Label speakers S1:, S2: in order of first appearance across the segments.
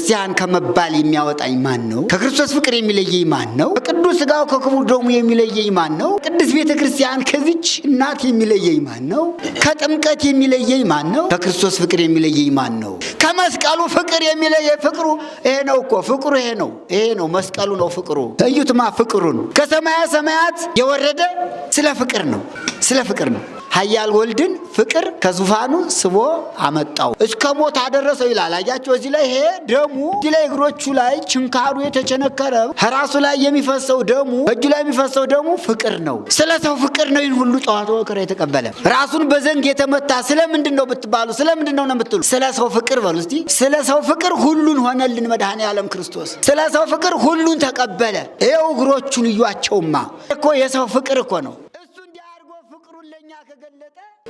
S1: ክርስቲያን ከመባል የሚያወጣኝ ማን ነው? ከክርስቶስ ፍቅር የሚለየኝ ማን ነው? ከቅዱስ ሥጋው ከክቡር ደሙ የሚለየኝ ማን ነው? ቅድስት ቤተ ክርስቲያን ከዚች እናት የሚለየኝ ማን ነው? ከጥምቀት የሚለየኝ ማን ነው? ከክርስቶስ ፍቅር የሚለየኝ ማን ነው? ከመስቀሉ ፍቅር የሚለየኝ ፍቅሩ ይሄ ነው እኮ ፍቅሩ ይሄ ነው መስቀሉ ነው ፍቅሩ። እዩትማ ፍቅሩን ከሰማያ ሰማያት የወረደ ስለ ፍቅር ነው። ኃያል ወልድን ፍቅር ከዙፋኑ ስቦ አመጣው እስከ ሞት አደረሰው ይላል። አያቸው እዚህ ላይ ይሄ ደሙ እዚህ ላይ እግሮቹ ላይ ችንካሩ የተቸነከረ ራሱ ላይ የሚፈሰው ደሙ እጁ ላይ የሚፈሰው ደሙ ፍቅር ነው። ስለ ሰው ፍቅር ነው ይህን ሁሉ ጸዋትወ መከራ የተቀበለ። ራሱን በዘንግ የተመታ ስለምንድን ነው ብትባሉ ስለምንድን ነው የምትሉ? ስለ ሰው ፍቅር በሉ እስቲ። ስለ ሰው ፍቅር ሁሉን ሆነልን መድኃኔ ዓለም ክርስቶስ። ስለ ሰው ፍቅር ሁሉን ተቀበለ። ይኸው እግሮቹን እዩዋቸውማ እኮ የሰው ፍቅር እኮ ነው።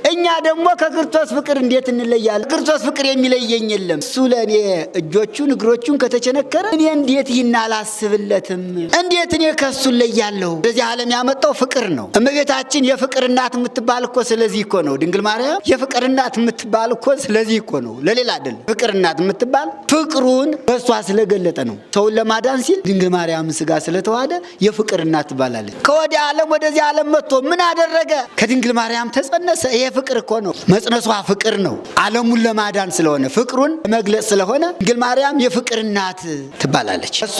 S1: እኛ ደግሞ ከክርስቶስ ፍቅር እንዴት እንለያለን? ክርስቶስ ፍቅር የሚለየኝ የለም። እሱ ለእኔ እጆቹን እግሮቹን ከተቸነከረ እኔ እንዴት ይህን አላስብለትም? እንዴት እኔ ከሱ እለያለሁ? ወደዚህ ዓለም ያመጣው ፍቅር ነው። እመቤታችን የፍቅር እናት የምትባል እኮ ስለዚህ እኮ ነው። ድንግል ማርያም የፍቅር እናት የምትባል እኮ ስለዚህ እኮ ነው፣ ለሌላ አይደለም። ፍቅር እናት የምትባል ፍቅሩን በእሷ ስለገለጠ ነው። ሰውን ለማዳን ሲል ድንግል ማርያም ስጋ ስለተዋሃደ የፍቅር እናት ትባላለች። ከወዲያ ዓለም ወደዚህ ዓለም መጥቶ ምን አደረገ? ከድንግል ማርያም ተጸነሰ። ይሄ ፍቅር እኮ ነው። መጽነሷ ፍቅር ነው። ዓለሙን ለማዳን ስለሆነ ፍቅሩን መግለጽ ስለሆነ ድንግል ማርያም የፍቅር እናት ትባላለች። እሷ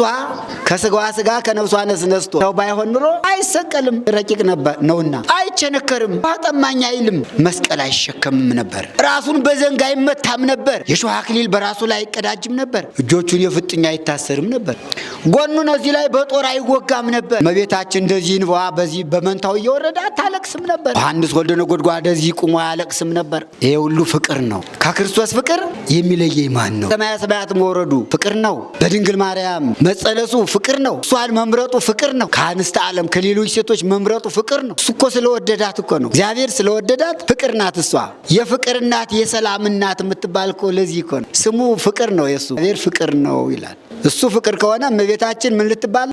S1: ከስጋዋ ስጋ ከነፍሷ ነፍስ ነስቶ ሰው ባይሆን ኑሮ አይሰቀልም፣ ረቂቅ ነውና አይቸነከርም፣ ጠማኝ አይልም፣ መስቀል አይሸከምም ነበር፣ ራሱን በዘንግ አይመታም ነበር፣ የሾህ አክሊል በራሱ ላይ አይቀዳጅም ነበር፣ እጆቹን የፍጥኝ አይታሰርም ነበር፣ ጎኑን እዚህ ላይ በጦር አይወጋም ነበር። እመቤታችን እንደዚህ እንባዋ በዚህ በመንታው እየወረደ አታለቅስም ነበር። ዮሐንስ ወልደ ነጎድጓድ እንደዚህ ቁሞ አያለቅስም ነበር። ይሄ ሁሉ ፍቅር ነው። ከክርስቶስ ፍቅር የሚለየኝ ማን ነው? ሰማያ ሰማያት መውረዱ ፍቅር ነው። በድንግል ማርያም መጸነሱ ፍቅር ነው። እሷን መምረጡ ፍቅር ነው። ከአንስተ ዓለም ከሌሎች ሴቶች መምረጡ ፍቅር ነው። እሱ እኮ ስለወደዳት እኮ ነው። እግዚአብሔር ስለወደዳት ፍቅር ናት። እሷ የፍቅር እናት የሰላም እናት የምትባል እኮ ለዚህ እኮ ነው። ስሙ ፍቅር ነው። የሱ እግዚአብሔር ፍቅር ነው ይላል። እሱ ፍቅር ከሆነ እመቤታችን ምን ልትባል?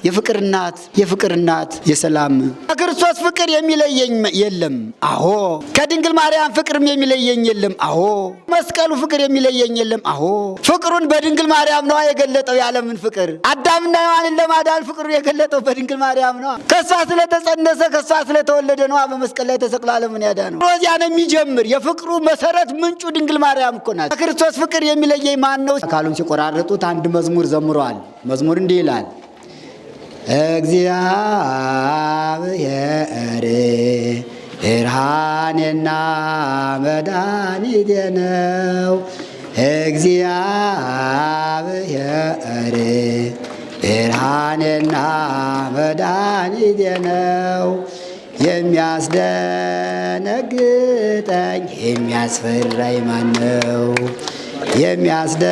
S1: የፍቅር እናት የሰላም። ከክርስቶስ ፍቅር የሚለየኝ የለም። አዎ ከድንግል ማርያም ፍቅርም የሚለየኝ የለም። አዎ መስቀሉ ፍቅር የሚለየኝ የለም። አዎ ፍቅሩን በድንግል ማርያም ነዋ የገለጠው። ያለምን ፍቅር አዳምና ሔዋንን ለማዳን ፍቅሩን የገለጠው በድንግል ማርያም ነዋ። ከሷ ስለተጸነሰ ከሷ ስለተወለደ ነዋ በመስቀል ላይ ተሰቅሎ ዓለምን ያዳነው። ሮዚያ ነው የሚጀምር። የፍቅሩ መሰረት ምንጩ ድንግል ማርያም እኮ ናት። ከክርስቶስ ፍቅር የሚለየኝ ማን ነው? አካሉን ሲቆራረጡት አንድ መዝሙር ዘምሯል። መዝሙር እንዲህ ይላል። እግዚአብሔር ብርሃኔና መድኃኒቴ ነው። እግዚአብሔር ብርሃኔና መድኃኒቴ ነው። የሚያስደነግጠኝ የሚያስፈራኝ ማን ነው? የሚያስደነግጠኝ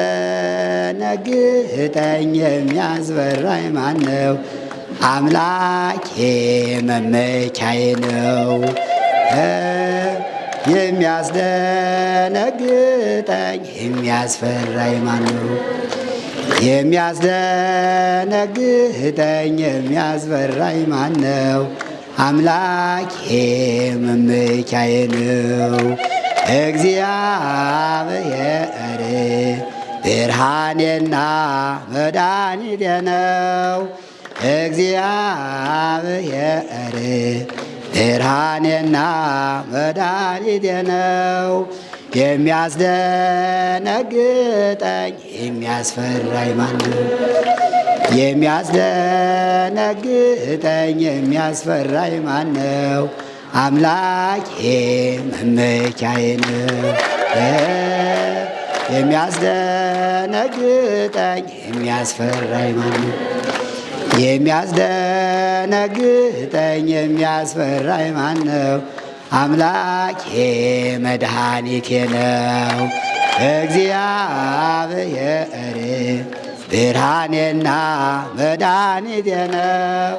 S1: የሚያስፈራኝ ማን ነው? አምላኬ መመኪያዬ ነው። የሚያስደነግጠኝ የሚያስፈራኝ ማን ነው? የሚያስደነግጠኝ የሚያስፈራኝ ማን ነው? አምላኬ መመኪያዬ ነው። እግዚአብሔር ብርሃኔና መድኃኒቴ ነው። እግዚአብሔር ብርሃኔና መድኃኒቴ ነው። የሚያስደነግጠኝ የሚያስፈራኝ ማን ነው? የሚያስደነግጠኝ የሚያስፈራኝ ማን ነው? አምላኬ መመኪያዬ ነው። የሚያስደነግጠኝ የሚያስፈራኝ ማን ነው? የሚያስደነግጠኝ የሚያስፈራኝ ማን ነው? አምላኬ መድኃኒቴ ነው። እግዚአብሔር ብርሃኔና መድኃኒቴ ነው።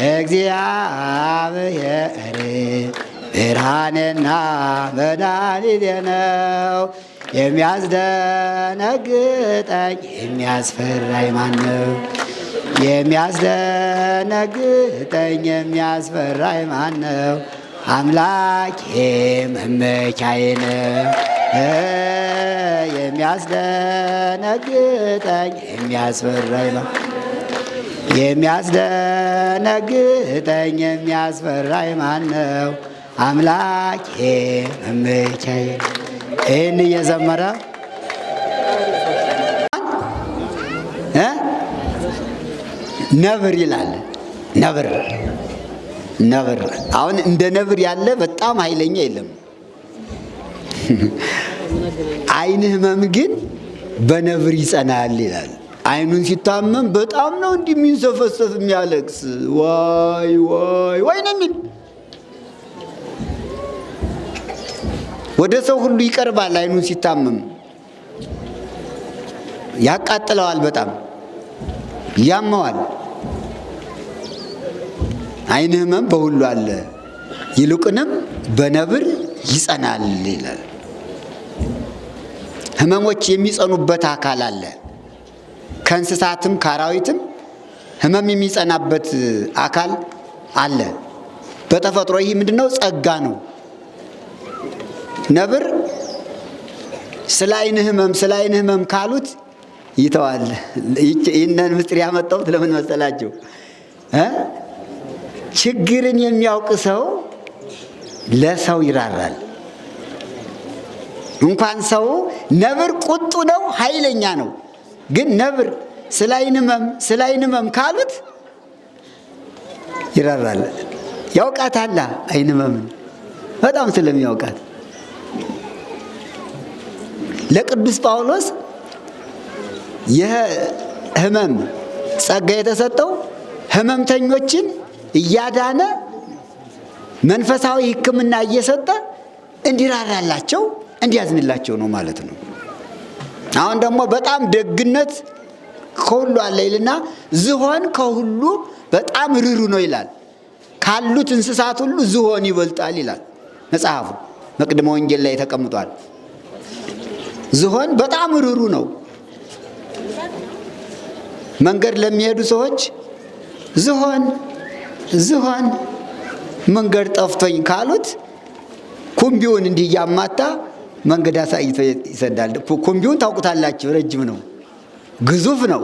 S1: እግዚአብሔር ብርሃኔና መድኃኒቴ ነው። የሚያስደነግጠኝ የሚያስፈራኝ ማን ነው? የሚያስደነግጠኝ የሚያስፈራኝ ማን ነው? አምላኬ መመኪያዬ ነው። የሚያስደነግጠኝ የሚያስደነግጠኝ የሚያስፈራኝ ማነው? አምላኬ መመኪያዬ። ይህን እየዘመረ ነብር ይላል። ነብር አሁን እንደ ነብር ያለ በጣም ኃይለኛ የለም። ዓይን ህመም ግን በነብር ይጸናል ይላል። ዓይኑን ሲታመም በጣም ነው እንዲህ የሚንሰፈሰፍ የሚያለቅስ ዋይ ዋይ ዋይ ነው የሚል። ወደ ሰው ሁሉ ይቀርባል። ዓይኑን ሲታመም ያቃጥለዋል፣ በጣም ያመዋል። ዓይን ህመም በሁሉ አለ፣ ይልቁንም በነብር ይጸናል ይላል። ህመሞች የሚጸኑበት አካል አለ። ከእንስሳትም ከአራዊትም ህመም የሚጸናበት አካል አለ በተፈጥሮ። ይህ ምንድነው? ጸጋ ነው። ነብር ስለ ዓይን ህመም ካሉት ይተዋል። ይህንን ምስጢር ያመጣሁት ለምን መሰላችሁ? ችግርን የሚያውቅ ሰው ለሰው ይራራል። እንኳን ሰው ነብር ቁጡ ነው፣ ኃይለኛ ነው። ግን ነብር ስለ ዓይን ህመም ካሉት ይራራል። ያውቃታል ዓይን ህመምን በጣም ስለሚያውቃት። ለቅዱስ ጳውሎስ የህመም ጸጋ የተሰጠው ህመምተኞችን እያዳነ መንፈሳዊ ሕክምና እየሰጠ እንዲራራላቸው እንዲያዝንላቸው ነው ማለት ነው። አሁን ደግሞ በጣም ደግነት ከሁሉ አለ ይልና ዝሆን ከሁሉ በጣም ርሩ ነው ይላል። ካሉት እንስሳት ሁሉ ዝሆን ይበልጣል ይላል መጽሐፉ። መቅድመ ወንጌል ላይ ተቀምጧል። ዝሆን በጣም ርሩ ነው። መንገድ ለሚሄዱ ሰዎች ዝሆን መንገድ ጠፍቶኝ ካሉት ኩምቢውን እንዲህ እያማታ መንገድ አሳይቶ ይሰዳል። ኩምቢውን ታውቁታላችሁ፣ ረጅም ነው፣ ግዙፍ ነው።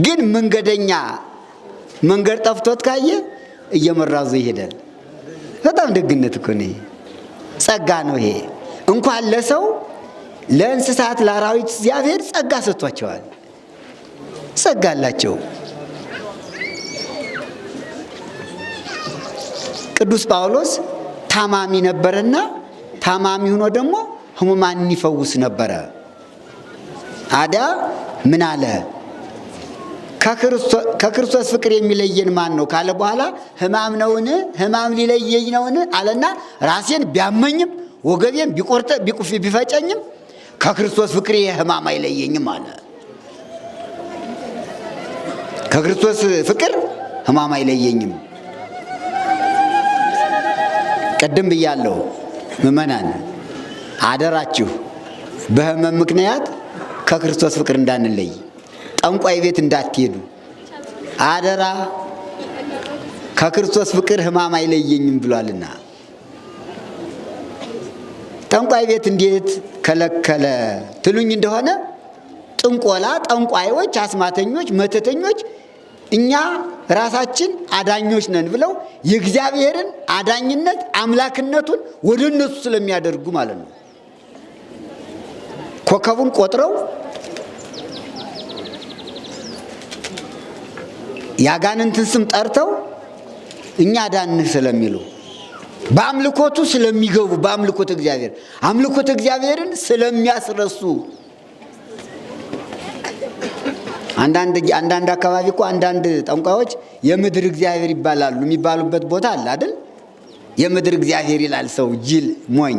S1: ግን መንገደኛ መንገድ ጠፍቶት ካየ እየመራዙ ይሄዳል። በጣም ደግነት እኮ ነው፣ ጸጋ ነው ይሄ። እንኳን ለሰው ለእንስሳት ለአራዊት እግዚአብሔር ጸጋ ሰጥቷቸዋል። ጸጋ አላቸው። ቅዱስ ጳውሎስ ታማሚ ነበረና ታማሚ ሆኖ ደግሞ ሕሙማንን ይፈውስ ነበረ። አዳ ምን አለ? ከክርስቶስ ፍቅር የሚለየን ማን ነው ካለ በኋላ ሕማም ነውን? ሕማም ሊለየኝ ነውን አለና ራሴን ቢያመኝም ወገቤን ቢፈጨኝም ከክርስቶስ ፍቅር ሕማም አይለየኝም አለ። ከክርስቶስ ፍቅር ሕማም አይለየኝም። ቅድም ብያለሁ፣ ምእመናን አደራችሁ በህመም ምክንያት ከክርስቶስ ፍቅር እንዳንለይ፣ ጠንቋይ ቤት እንዳትሄዱ አደራ። ከክርስቶስ ፍቅር ሕማም አይለየኝም ብሏልና። ጠንቋይ ቤት እንዴት ከለከለ ትሉኝ እንደሆነ ጥንቆላ፣ ጠንቋዮች፣ አስማተኞች፣ መተተኞች እኛ ራሳችን አዳኞች ነን ብለው የእግዚአብሔርን አዳኝነት አምላክነቱን ወደ እነሱ ስለሚያደርጉ ማለት ነው። ኮከቡን ቆጥረው ያጋንንትን ስም ጠርተው እኛ ዳንህ ስለሚሉ በአምልኮቱ ስለሚገቡ በአምልኮት እግዚአብሔር አምልኮት እግዚአብሔርን ስለሚያስረሱ አንዳንድ አካባቢ እኮ አንዳንድ ጠንቋዮች የምድር እግዚአብሔር ይባላሉ። የሚባሉበት ቦታ አለ አይደል? የምድር እግዚአብሔር ይላል ሰው ጅል ሞኝ።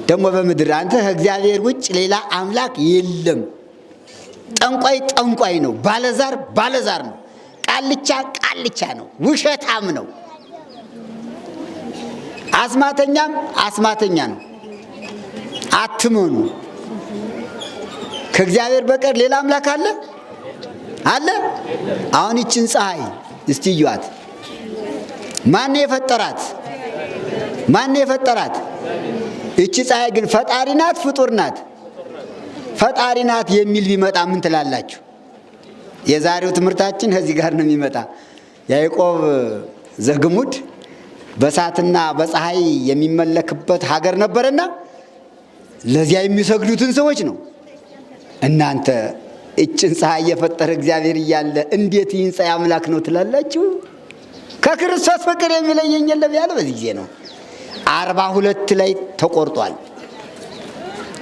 S1: ደግሞ በምድር አንተ ከእግዚአብሔር ውጭ ሌላ አምላክ የለም። ጠንቋይ ጠንቋይ ነው፣ ባለዛር ባለዛር ነው፣ ቃልቻ ቃልቻ ነው፣ ውሸታም ነው፣ አስማተኛም አስማተኛ ነው። አትመኑ። ከእግዚአብሔር በቀር ሌላ አምላክ አለ አለ? አሁን ይችን ፀሐይ እስቲ እዩዋት። ማን የፈጠራት? ማን የፈጠራት? እቺ ፀሐይ ግን ፈጣሪ ናት ፍጡር ናት? ፈጣሪ ናት የሚል ቢመጣ ምን ትላላችሁ? የዛሬው ትምህርታችን ከዚህ ጋር ነው የሚመጣ። ያዕቆብ ዘግሙድ በእሳትና በፀሐይ የሚመለክበት ሀገር ነበርና ለዚያ የሚሰግዱትን ሰዎች ነው። እናንተ እችን ፀሐይ የፈጠረ እግዚአብሔር እያለ እንዴት ይህን ፀሐይ አምላክ ነው ትላላችሁ? ከክርስቶስ ፍቅር የሚለየኝ የለም ያለ በዚህ ጊዜ ነው። 42 ላይ ተቆርጧል።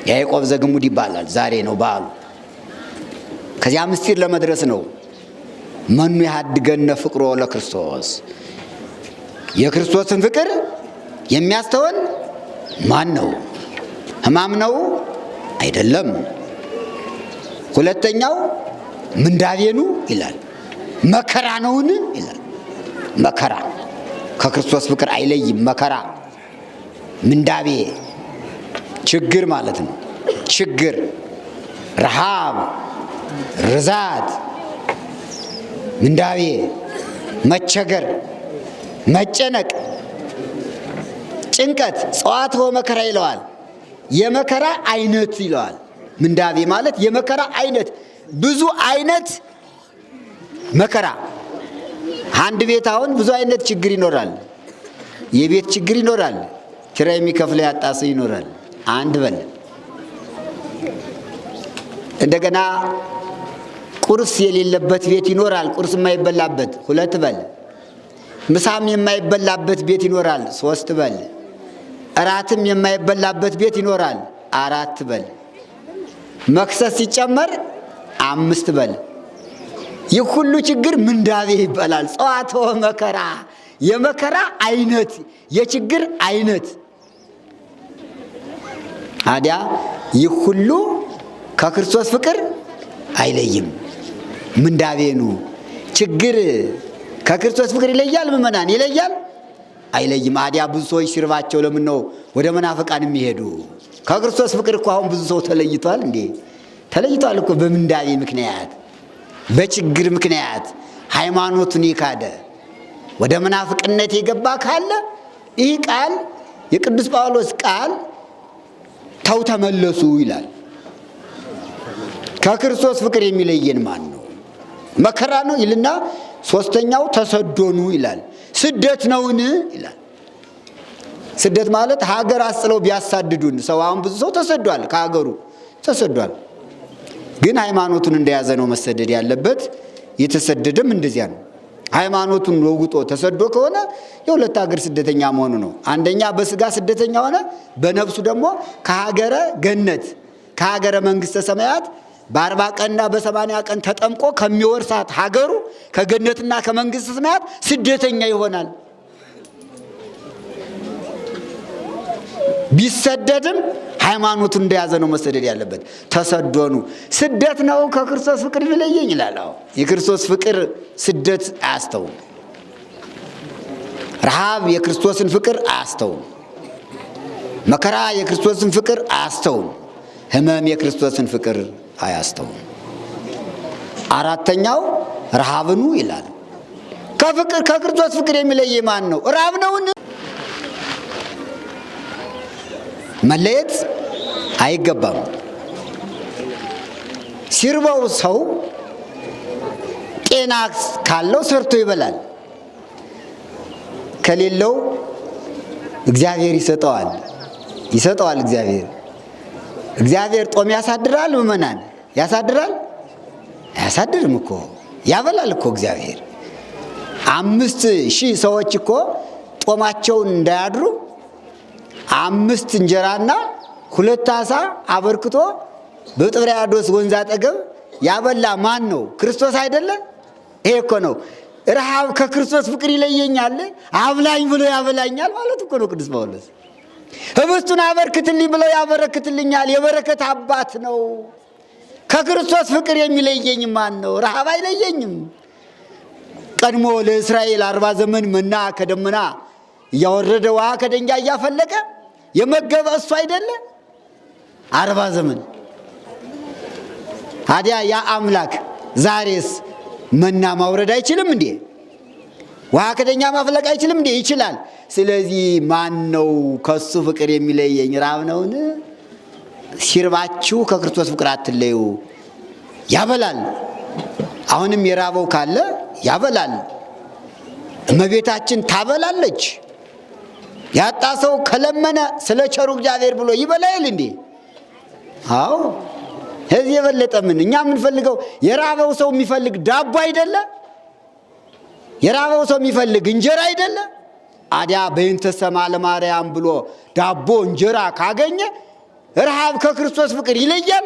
S1: ያዕቆብ ዘግሙድ ይባላል። ዛሬ ነው በዓሉ። ከዚያ ምስጢር ለመድረስ ነው። መኑ ያድገነ ፍቅሮ ለክርስቶስ፣ የክርስቶስን ፍቅር የሚያስተውል ማን ነው? ሕማም ነው አይደለም። ሁለተኛው ምንዳቤኑ ይላል። መከራ ነውን ይላል። መከራ ከክርስቶስ ፍቅር አይለይም። መከራ ምንዳቤ ችግር ማለት ነው። ችግር፣ ረሃብ፣ ርዛት፣ ምንዳቤ መቸገር፣ መጨነቅ፣ ጭንቀት፣ ጸዋትወ መከራ ይለዋል። የመከራ አይነት ይለዋል። ምንዳቤ ማለት የመከራ አይነት፣ ብዙ አይነት መከራ። አንድ ቤት አሁን ብዙ አይነት ችግር ይኖራል። የቤት ችግር ይኖራል። ኪራይ የሚከፍለው ያጣ ሰው ይኖራል። አንድ በል። እንደገና ቁርስ የሌለበት ቤት ይኖራል። ቁርስ የማይበላበት ሁለት በል። ምሳም የማይበላበት ቤት ይኖራል። ሶስት በል። እራትም የማይበላበት ቤት ይኖራል። አራት በል። መክሰስ ሲጨመር አምስት በል። ይህ ሁሉ ችግር ምንዳቤ ይባላል። ጸዋትወ መከራ፣ የመከራ አይነት፣ የችግር አይነት። ታዲያ ይህ ሁሉ ከክርስቶስ ፍቅር አይለይም። ምንዳቤኑ ችግር ከክርስቶስ ፍቅር ይለያል? ምእመናን ይለያል? አይለይም። ታዲያ ብዙ ሰዎች ሲርባቸው ለምን ነው ወደ መናፍቃን የሚሄዱ? ከክርስቶስ ፍቅር እኮ አሁን ብዙ ሰው ተለይቷል እንዴ! ተለይቷል እኮ በምንዳቤ ምክንያት፣ በችግር ምክንያት ሃይማኖቱን የካደ ወደ መናፍቅነት የገባ ካለ ይህ ቃል የቅዱስ ጳውሎስ ቃል ተው ተመለሱ ይላል። ከክርስቶስ ፍቅር የሚለየን ማን ነው? መከራ ነው ይልና ሶስተኛው ተሰዶኑ ይላል። ስደት ነውን ይላል። ስደት ማለት ሀገር አስጥለው ቢያሳድዱን ሰው። አሁን ብዙ ሰው ተሰዷል፣ ከሀገሩ ተሰዷል። ግን ሃይማኖቱን እንደያዘ ነው መሰደድ ያለበት። የተሰደደም እንደዚያ ነው። ሃይማኖቱን ለውጦ ተሰዶ ከሆነ የሁለት ሀገር ስደተኛ መሆኑ ነው። አንደኛ በስጋ ስደተኛ ሆነ፣ በነፍሱ ደግሞ ከሀገረ ገነት ከሀገረ መንግስተ ሰማያት በ40 ቀንና በ80 ቀን ተጠምቆ ከሚወርሳት ሀገሩ ከገነትና ከመንግስተ ሰማያት ስደተኛ ይሆናል። ቢሰደድም ሃይማኖቱን እንደያዘ ነው መሰደድ ያለበት። ተሰዶኑ ስደት ነው ከክርስቶስ ፍቅር ቢለየኝ ይላል። የክርስቶስ ፍቅር ስደት አያስተውም። ረሃብ የክርስቶስን ፍቅር አያስተውም። መከራ የክርስቶስን ፍቅር አያስተውም። ሕመም የክርስቶስን ፍቅር አያስተውም። አራተኛው ረሃብኑ ይላል። ከክርስቶስ ፍቅር የሚለየ ማን ነው? ረሃብ ነውን? መለየት አይገባም። ሲርበው ሰው ጤና ካለው ሰርቶ ይበላል፣ ከሌለው እግዚአብሔር ይሰጠዋል። እግዚአብሔር ጦም ያሳድራል። ምእመናን ያሳድራል? አያሳድርም እኮ ያበላል እኮ እግዚአብሔር። 5000 ሰዎች እኮ ጦማቸውን እንዳያድሩ 5 እንጀራና 2 ዓሣ አበርክቶ በጥብርያዶስ ወንዝ አጠገብ ያበላ ማን ነው? ክርስቶስ አይደለ? ይሄ እኮ ነው ረሃብ ከክርስቶስ ፍቅር ይለየኛል፣ አብላኝ ብሎ ያበላኛል ማለት እኮ ነው ቅዱስ ጳውሎስ። ህብስቱን አበርክትልኝ ብሎ ያበረክትልኛል፣ የበረከት አባት ነው። ከክርስቶስ ፍቅር የሚለየኝ ማን ነው? ረሃብ አይለየኝም። ቀድሞ ለእስራኤል 40 ዘመን መና ከደመና እያወረደ ውሃ ከደንጊያ እያፈለቀ የመገበ እሱ አይደለ? 40 ዘመን። ታዲያ ያ አምላክ ዛሬስ መና ማውረድ አይችልም እንዴ? ውሃ ከደንጊያ ማፍለቅ አይችልም እንዴ? ይችላል። ስለዚህ ማን ነው ከሱ ፍቅር የሚለየኝ? ረሃብ ነውን? ሲርባችሁ ከክርስቶስ ፍቅር አትለዩ። ያበላል። አሁንም የራበው ካለ ያበላል። እመቤታችን ታበላለች። ያጣ ሰው ከለመነ ስለ ቸሩ እግዚአብሔር ብሎ ይበላል እንዴ? አዎ። ከዚህ የበለጠ ምን? እኛ የምንፈልገው የራበው ሰው የሚፈልግ ዳቦ አይደለ? የራበው ሰው የሚፈልግ እንጀራ አይደለ? አዲያ በእንተ ሰማ ለማርያም ብሎ ዳቦ እንጀራ ካገኘ ረሃብ ከክርስቶስ ፍቅር ይለያል?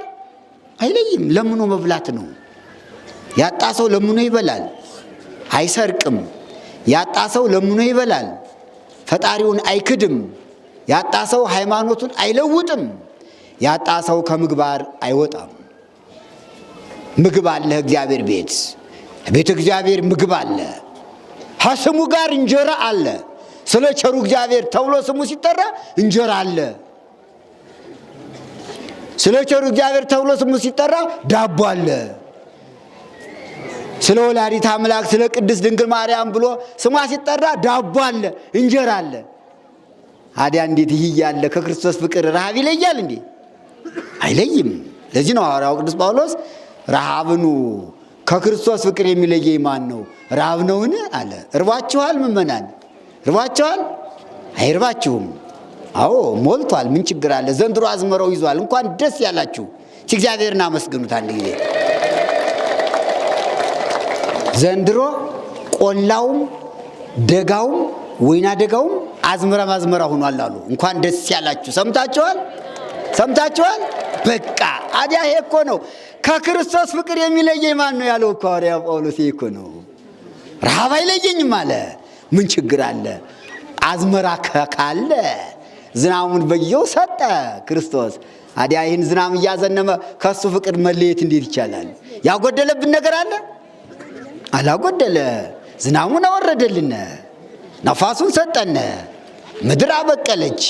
S1: አይለይም። ለምኖ መብላት ነው። ያጣ ሰው ለምኖ ይበላል፣ አይሰርቅም። ያጣ ሰው ለምኖ ይበላል፣ ፈጣሪውን አይክድም። ያጣ ሰው ሃይማኖቱን አይለውጥም። ያጣ ሰው ከምግባር አይወጣም። ምግብ አለ። እግዚአብሔር ቤተ እግዚአብሔር ምግብ አለ። ከስሙ ጋር እንጀራ አለ። ስለ ቸሩ እግዚአብሔር ተብሎ ስሙ ሲጠራ እንጀራ አለ። ስለ ቸሩ እግዚአብሔር ተብሎ ስሙ ሲጠራ ዳቦ አለ። ስለ ወላዲተ አምላክ ስለ ቅድስት ድንግል ማርያም ብሎ ስሟ ሲጠራ ዳቦ አለ፣ እንጀራ አለ። አዲያ እንዴት ይህ ያለ ከክርስቶስ ፍቅር ረሃብ ይለያል እንዴ? አይለይም። ለዚህ ነው ሐዋርያው ቅዱስ ጳውሎስ ረሃብኑ ከክርስቶስ ፍቅር የሚለየኝ ማን ነው? ረሃብ ነውን አለ። እርባችኋል? ምእመናን እርባችኋል? አይርባችሁም? አዎ ሞልቷል። ምን ችግር አለ? ዘንድሮ አዝመራው ይዟል። እንኳን ደስ ያላችሁ። እግዚአብሔርን አመስግኑት አንድ ጊዜ። ዘንድሮ ቆላውም ደጋውም ወይና ደጋውም አዝመራ ሆኗል አሉ። እንኳን ደስ ያላችሁ። ሰምታችኋል? በቃ አዲያ ይሄ እኮ ነው ከክርስቶስ ፍቅር የሚለየኝ ማን ነው ያለው እኮ ሐዋርያው ጳውሎስ። ይሄ እኮ ነው ረሃብ አይለየኝም አለ። ምን ችግር አለ? አዝመራ ካለ ዝናሙን በየው ሰጠ ክርስቶስ። አዲያ ይህን ዝናም እያዘነመ ከሱ ፍቅር መለየት እንዴት ይቻላል? ያጎደለብን ነገር አለ? አላጎደለ። ዝናሙን አወረደልን፣ ነፋሱን ሰጠን፣ ምድር አበቀለች፣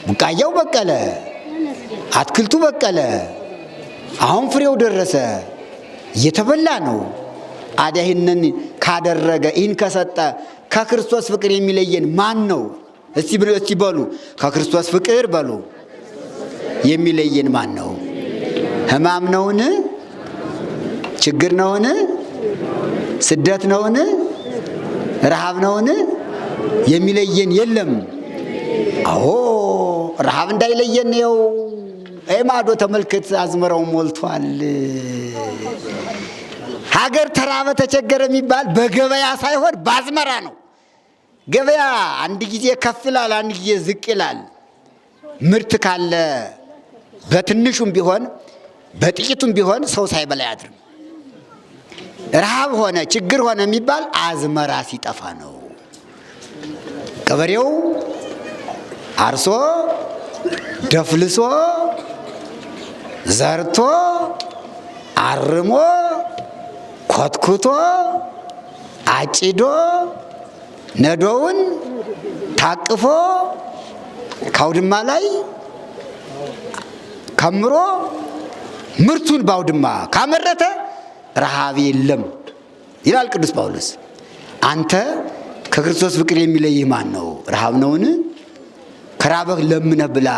S1: ቡቃያው በቀለ፣ አትክልቱ በቀለ። አሁን ፍሬው ደረሰ፣ እየተበላ ነው። አዲያ ይህንን ካደረገ ይህን ከሰጠ ከክርስቶስ ፍቅር የሚለየን ማን ነው? እስቲ በሉ ከክርስቶስ ፍቅር በሉ የሚለየን ማን ነው? ሕማም ነውን? ችግር ነውን? ስደት ነውን? ረሃብ ነውን? የሚለየን የለም። አዎ ረሃብ እንዳይለየን ነው። ማዶ ተመልከት፣ አዝመራው ሞልቷል። ሀገር ተራበ ተቸገረ የሚባል በገበያ ሳይሆን በአዝመራ ነው። ገበያ አንድ ጊዜ ከፍ ይላል፣ አንድ ጊዜ ዝቅ ይላል። ምርት ካለ በትንሹም ቢሆን በጥቂቱም ቢሆን ሰው ሳይበላ አያድርም። ረሃብ ሆነ ችግር ሆነ የሚባል አዝመራ ሲጠፋ ነው። ገበሬው አርሶ ደፍልሶ ዘርቶ አርሞ ኮትኩቶ አጭዶ ነዶውን ታቅፎ ካውድማ ላይ ከምሮ ምርቱን ባውድማ ካመረተ ረሃብ የለም ይላል ቅዱስ ጳውሎስ። አንተ ከክርስቶስ ፍቅር የሚለይህ ማን ነው? ረሃብ ነውን? ከራበህ ለምነህ ብላ።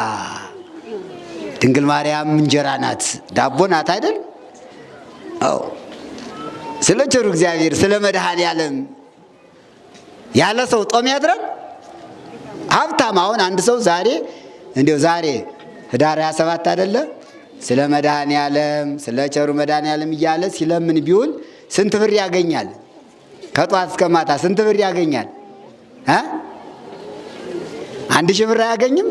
S1: ድንግል ማርያም እንጀራ ናት፣ ዳቦ ናት አይደል? አዎ። ስለ ቸሩ እግዚአብሔር ስለ መድኃኔ ዓለም ያለ ሰው ጦም ያድራል? ሀብታም አሁን አንድ ሰው ዛሬ ህዳር 27 አይደለ? ስለ መድኃኔ ዓለም ስለ ቸሩ መድኃኔ ዓለም እያለ ሲለምን ቢውል ስንት ብር ያገኛል? ከጧት እስከ ማታ ስንት ብር ያገኛል? 1000 ብር አያገኝም?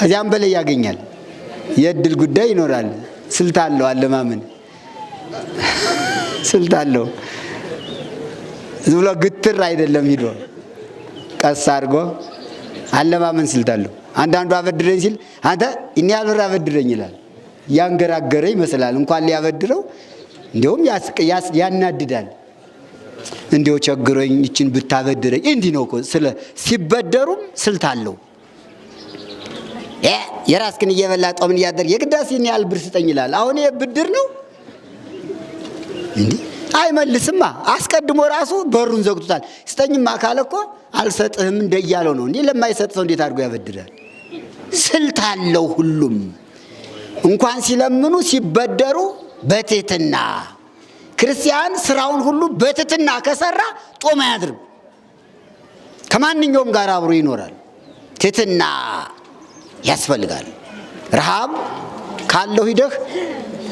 S1: እዚያም በላይ ያገኛል። የእድል ጉዳይ ይኖራል። ስልት አለው አለማመን፣ ስልት አለው። ዝም ብሎ ግትር አይደለም፣ ሂዶ ቀስ አድርጎ አለማመን ስልት አለው። አንዳንዱ አበድረኝ ሲል አንተ እኔ ያልብር አበድረኝ ይላል። ያንገራገረ ይመስላል። እንኳን ሊያበድረው እንዲያውም ያናድዳል። እንዲያው ቸግሮኝ ይችን ብታበድረኝ እንዲህ ነው እኮ። ስለ ሲበደሩም ስልት አለው። የራስክን እየበላ ጦምን እያደር የግዳሴን ያህል ብር ስጠኝ ይላል። አሁን ይሄ ብድር ነው እንዴ? አይመልስማ። አስቀድሞ ራሱ በሩን ዘግቶታል። ስጠኝማ ካለ እኮ አልሰጥህም እንደያለው ነው እንዴ። ለማይሰጥ ሰው እንዴት አድርጎ ያበድራል? ስልት አለው ሁሉም። እንኳን ሲለምኑ ሲበደሩ በትህትና ክርስቲያን ስራውን ሁሉ በትህትና ከሰራ ጦም አያድርም። ከማንኛውም ጋር አብሮ ይኖራል። ትህትና ያስፈልጋል። ረሃብ ካለው ሂደህ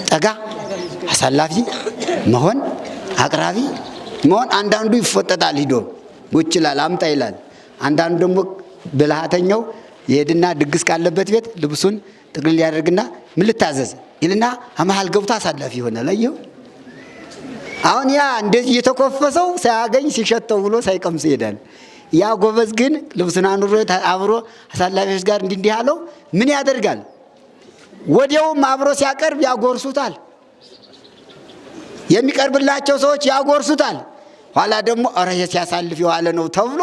S1: ጠጋ አሳላፊ መሆን አቅራቢ መሆን። አንዳንዱ ይፎጠጣል ሂዶ ቁጭ ይላል አምጣ ይላል። አንዳንዱ ደግሞ ብልሃተኛው ይሄድና ድግስ ካለበት ቤት ልብሱን ጥቅልል ያደርግና ምን ልታዘዝ ይልና አመሃል ገብቶ አሳላፊ ይሆናል። አየሁ አሁን ያ እንደዚህ የተኮፈሰው ሳያገኝ ሲሸተው ብሎ ሳይቀምስ ይሄዳል። ያ ጎበዝ ግን ልብሱን አኑሮ አብሮ አሳላፊዎች ጋር እንዲህ ያለው ምን ያደርጋል? ወዲያውም አብሮ ሲያቀርብ ያጎርሱታል። የሚቀርብላቸው ሰዎች ያጎርሱታል። ኋላ ደግሞ ኧረ ሲያሳልፍ የዋለ ነው ተብሎ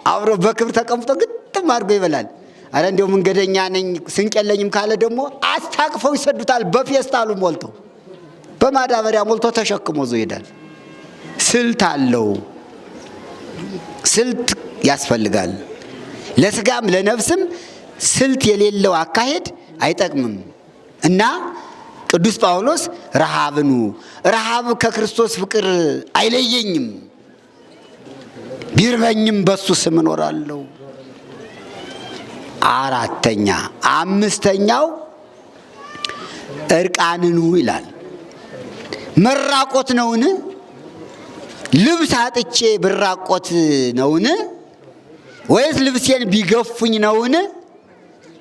S1: አብሮ በክብር ተቀምጦ ግጥም አድርጎ ይበላል። አረ እንደው መንገደኛ ነኝ ስንቅ የለኝም ካለ ደግሞ አስታቅፈው ይሰዱታል። በፌስታሉ ሞልቶ በማዳበሪያ ሞልቶ ተሸክሞ ዞ ይሄዳል። ስልት አለው። ስልት ያስፈልጋል። ለስጋም ለነፍስም ስልት የሌለው አካሄድ አይጠቅምም እና ቅዱስ ጳውሎስ ረሃብኑ ረሃብ ከክርስቶስ ፍቅር አይለየኝም፣ ቢርበኝም በሱ ስም እኖራለሁ። አምስተኛው እርቃንኑ ይላል። መራቆት ነውን? ልብስ አጥቼ ብራቆት ነውን? ወይስ ልብሴን ቢገፉኝ ነውን?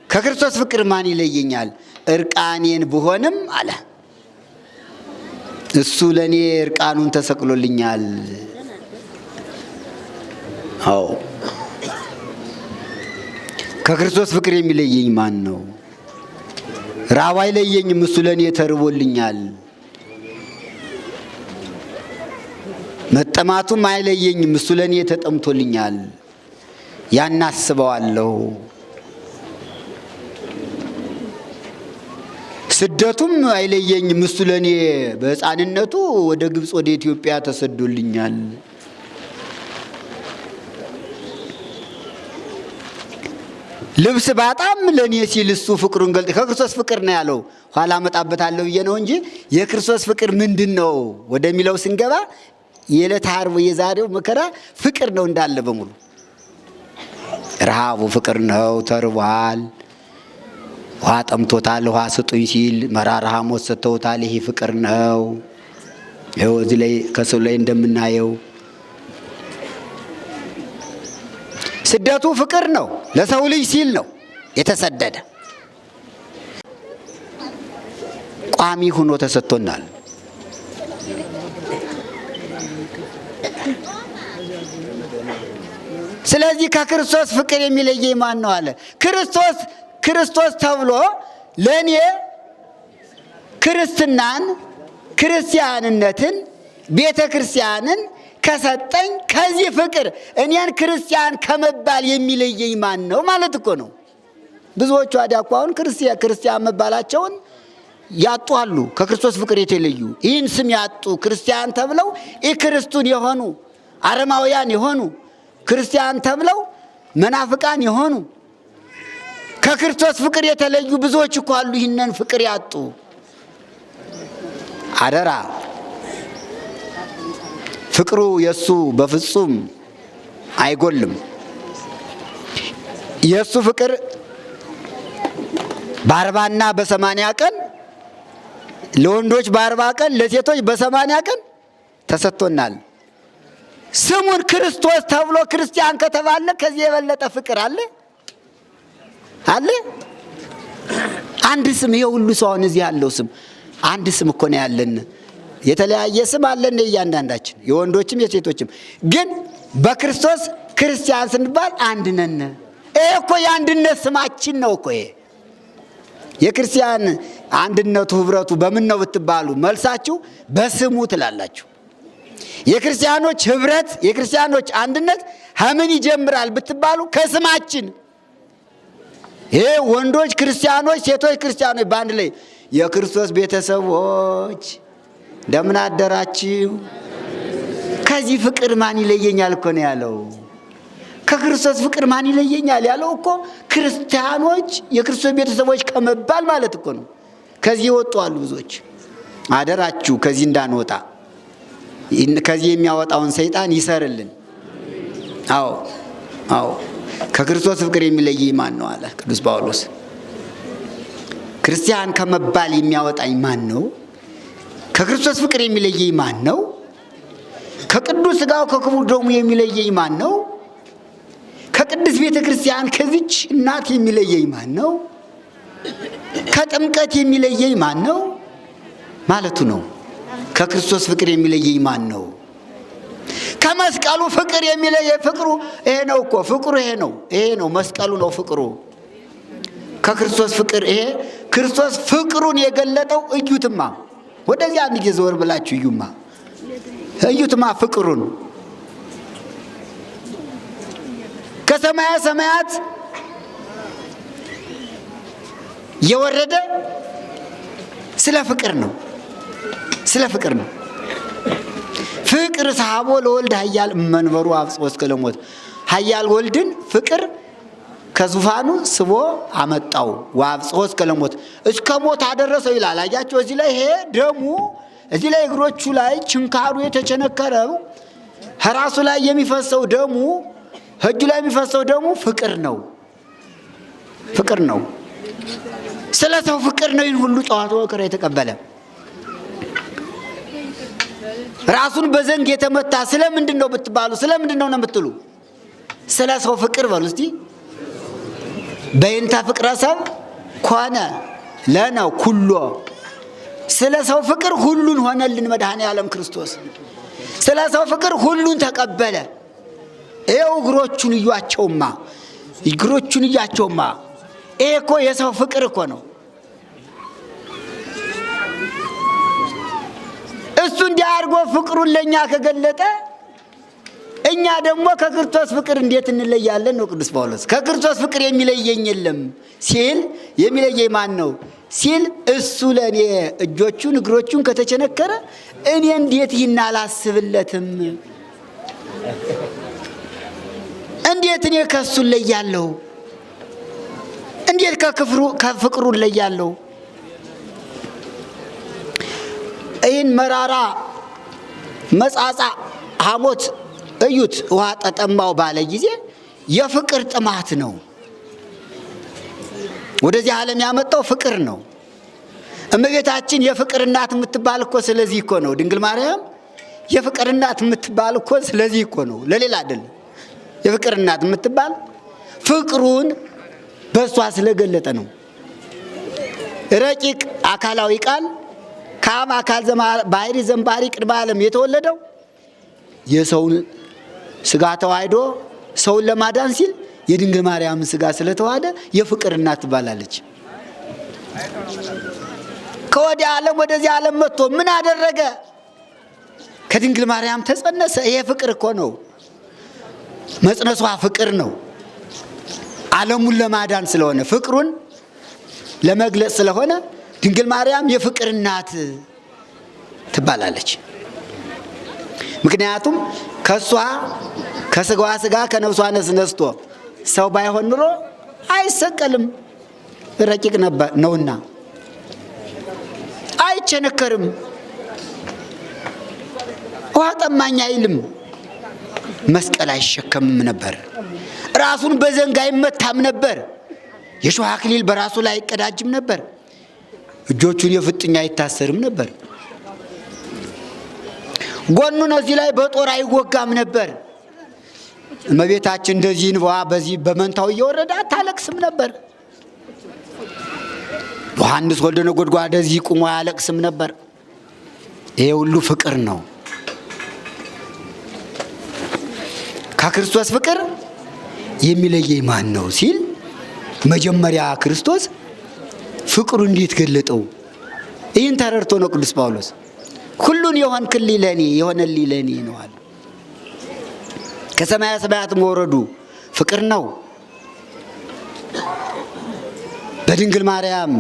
S1: ከክርስቶስ ፍቅር ማን ይለየኛል? እርቃኔን ብሆንም አለ እሱ ለኔ እርቃኑን ተሰቅሎልኛል። አዎ ከክርስቶስ ፍቅር የሚለየኝ ማን ነው? ራብ አይለየኝም፣ እሱ ለኔ ተርቦልኛል። መጠማቱም አይለየኝም፣ እሱ ለኔ ተጠምቶልኛል። ያናስበዋለሁ። ስደቱም አይለየኝም፣ እሱ ለኔ በሕፃንነቱ ወደ ግብፅ ወደ ኢትዮጵያ ተሰዶልኛል። ልብስ ባጣም ለኔ ሲል እሱ ፍቅሩን ገልጥ ከክርስቶስ ፍቅር ነው ያለው። ኋላ መጣበታለሁ ብዬ ነው እንጂ የክርስቶስ ፍቅር ምንድነው ወደሚለው ስንገባ የዕለተ ዓርብ የዛሬው መከራ ፍቅር ነው እንዳለ በሙሉ። ረሃቡ ፍቅር ነው፣ ተርቧል። ውሃ ጠምቶታል፣ ውሃ ስጡኝ ሲል መራራ ሐሞት ሰጥተውታል። ይሄ ፍቅር ነው። ይኸው እዚህ ላይ ከሰው ላይ እንደምናየው ስደቱ ፍቅር ነው። ለሰው ልጅ ሲል ነው የተሰደደ። ቋሚ ሆኖ ተሰጥቶናል። ስለዚህ ከክርስቶስ ፍቅር የሚለየኝ ማን ነው አለ። ክርስቶስ ተብሎ ለኔ ክርስትናን፣ ክርስቲያንነትን፣ ቤተ ክርስቲያንን ከሰጠኝ ከዚህ ፍቅር እኔን ክርስቲያን ከመባል የሚለየኝ ማን ነው ማለት እኮ ነው። ብዙዎቹ አዲያ እኮ አሁን ክርስቲያን መባላቸውን ያጡ አሉ። ከክርስቶስ ፍቅር የተለዩ ይህን ስም ያጡ ክርስቲያን ተብለው ኢክርስቱን የሆኑ አረማውያን የሆኑ ክርስቲያን ተብለው መናፍቃን የሆኑ ከክርስቶስ ፍቅር የተለዩ ብዙዎች እኮ አሉ። ይህንን ፍቅር ያጡ አደራ ፍቅሩ የሱ በፍጹም አይጎልም። የሱ ፍቅር በ40 እና በ80 ቀን ለወንዶች በ40 ቀን ለሴቶች በ80 ቀን ተሰጥቶናል። ስሙን ክርስቶስ ተብሎ ክርስቲያን ከተባለ ከዚህ የበለጠ ፍቅር አለ? አንድ ስም ይሄ ሁሉ ሰው አሁን እዚህ ያለው ስም አንድ ስም እኮ ነው ያለን። የተለያየ ስም አለን እያንዳንዳችን የወንዶችም የሴቶችም፣ ግን በክርስቶስ ክርስቲያን ስንባል አንድ ነን። ይሄ እኮ የአንድነት ስማችን ነው እኮ። ይሄ የክርስቲያን አንድነቱ ህብረቱ በምን ነው ብትባሉ መልሳችሁ በስሙ ትላላችሁ። የክርስቲያኖች ህብረት የክርስቲያኖች አንድነት ከምን ይጀምራል ብትባሉ ከስማችን። ይሄ ወንዶች ክርስቲያኖች ሴቶች ክርስቲያኖች በአንድ ላይ የክርስቶስ ቤተሰቦች እንደምን አደራችሁ። ከዚህ ፍቅር ማን ይለየኛል እኮ ነው ያለው። ከክርስቶስ ፍቅር ማን ይለየኛል ያለው እኮ ክርስቲያኖች የክርስቶስ ቤተሰቦች ከመባል ማለት እኮ ነው። ከዚህ የወጡ አሉ ብዙዎች። አደራችሁ ከዚህ እንዳንወጣ ከዚህ የሚያወጣውን ሰይጣን ይሰርልን። አዎ ከክርስቶስ ፍቅር የሚለየኝ ማን ነው አለ ቅዱስ ጳውሎስ። ክርስቲያን ከመባል የሚያወጣኝ ማን ነው? ከክርስቶስ ፍቅር የሚለየኝ ማን ነው? ከቅዱስ ሥጋው ከክቡር ደሙ የሚለየኝ ማን ነው? ከቅድስት ቤተ ክርስቲያን ከዚች እናት የሚለየኝ ማን ነው? ከጥምቀት የሚለየኝ ማን ነው ማለቱ ነው። ከክርስቶስ ፍቅር የሚለየኝ ማን ነው? ከመስቀሉ ፍቅር የሚለየኝ ፍቅሩ ይሄ ነው እኮ ፍቅሩ ይሄ ነው መስቀሉ ነው ፍቅሩ። ከክርስቶስ ፍቅር ይሄ ክርስቶስ ፍቅሩን የገለጠው እዩትማ። ወደዚህ አንድ ጊዜ ዘወር ብላችሁ እዩትማ ፍቅሩን ከሰማያ ሰማያት የወረደ ስለ ፍቅር ነው። ፍቅር ሰሐቦ ለወልድ ኃያል መንበሩ አብጽሖ እስከ ለሞት። ኃያል ወልድን ፍቅር ከዙፋኑ ስቦ አመጣው ወአብጽሖ እስከ ለሞት እስከ ሞት አደረሰው ይላል። አያችሁ እዚህ ላይ ይሄ ደሙ እዚህ ላይ እግሮቹ ላይ ችንካሩ የተቸነከረው ራሱ ላይ የሚፈሰው ደሙ እጁ ላይ የሚፈሰው ደሙ ፍቅር ነው። ስለ ሰው ፍቅር ነው ይህን ሁሉ ጨዋታ ወከራ የተቀበለ። ራሱን በዘንግ የተመታ ስለምንድን ነው ብትባሉ ስለምንድን ነው የምትሉ? ስለ ሰው ፍቅር በሉ እስቲ። በእንተ ፍቅረ ሰብ ኮነ ለነ ኩሎ። ስለ ሰው ፍቅር ሁሉን ሆነልን መድኃኔ ዓለም ክርስቶስ። ስለ ሰው ፍቅር ሁሉን ተቀበለ። ይኸው እግሮቹን እያቸውማ ይሄ እኮ የሰው ፍቅር እኮ ነው። እሱ እንዲህ አድርጎ ፍቅሩን ለእኛ ከገለጠ እኛ ደግሞ ከክርስቶስ ፍቅር እንዴት እንለያለን ነው ቅዱስ ጳውሎስ። ከክርስቶስ ፍቅር የሚለየኝ የለም ሲል የሚለየኝ ማን ነው ሲል እሱ ለእኔ እጆቹን እግሮቹን ከተቸነከረ እኔ እንዴት ይህን አላስብለትም? እንዴት እኔ ከሱ እለያለሁ? እንዴት ከፍቅሩ እለያለሁ? ይህን መራራ መጻጻ ሐሞት እዩት። ውሃ ጠጠማው ባለ ጊዜ የፍቅር ጥማት ነው። ወደዚህ ዓለም ያመጣው ፍቅር ነው። እመቤታችን የፍቅር እናት የምትባል እኮ ስለዚህ እኮ ነው። ድንግል ማርያም የፍቅር እናት የምትባል እኮ ስለዚህ እኮ ነው፣ ለሌላ አይደለም። የፍቅር እናት የምትባል ፍቅሩን በእሷ ስለገለጠ ነው። ረቂቅ አካላዊ ቃል ከአብ አካል ባህሪ ዘንባሪ ቅድመ ዓለም የተወለደው የሰውን ስጋ ተዋህዶ ሰውን ለማዳን ሲል የድንግል ማርያምን ስጋ ስለተዋሃደ የፍቅር እናት ትባላለች። ከወዲያ ዓለም ወደዚህ ዓለም መጥቶ ምን አደረገ? ከድንግል ማርያም ተጸነሰ። ይሄ ፍቅር እኮ ነው። መጽነሷ ፍቅር ነው። ዓለሙን ለማዳን ስለሆነ ፍቅሩን ለመግለጽ ስለሆነ ድንግል ማርያም የፍቅር እናት ትባላለች። ምክንያቱም ከሷ ከስጋዋ ስጋ ከነፍሷ ነፍስ ነስቶ ሰው ባይሆን ኑሮ አይሰቀልም፣ ረቂቅ ነውና አይቸነከርም፣ ውሃ ጠማኝ አይልም፣ መስቀል አይሸከምም ነበር፣ ራሱን በዘንግ አይመታም ነበር፣ የሾህ አክሊል በራሱ ላይ አይቀዳጅም ነበር፣ እጆቹን የፍጥኝ አይታሰርም ነበር፣ ጎኑን እዚህ ላይ በጦር አይወጋም ነበር። እመቤታችን እንደዚህ እንባዋ በዚህ በመንታው እየወረደ አታለቅስም ነበር። ዮሐንስ ወልደ ነጎድጓድ እዚህ ቁሞ አያለቅስም ነበር። ይሄ ሁሉ ፍቅር ነው። ከክርስቶስ ፍቅር የሚለየኝ ማን ነው ሲል መጀመሪያ ክርስቶስ ፍቅሩ እንዴት ገለጠው? ይህን ተረድቶ ነው ቅዱስ ጳውሎስ ሁሉን የሆንክልኝ ለኔ የሆነልኝ ለኔ ነው አለ። ከሰማያ ሰማያት መውረዱ ፍቅር ነው። በድንግል ማርያም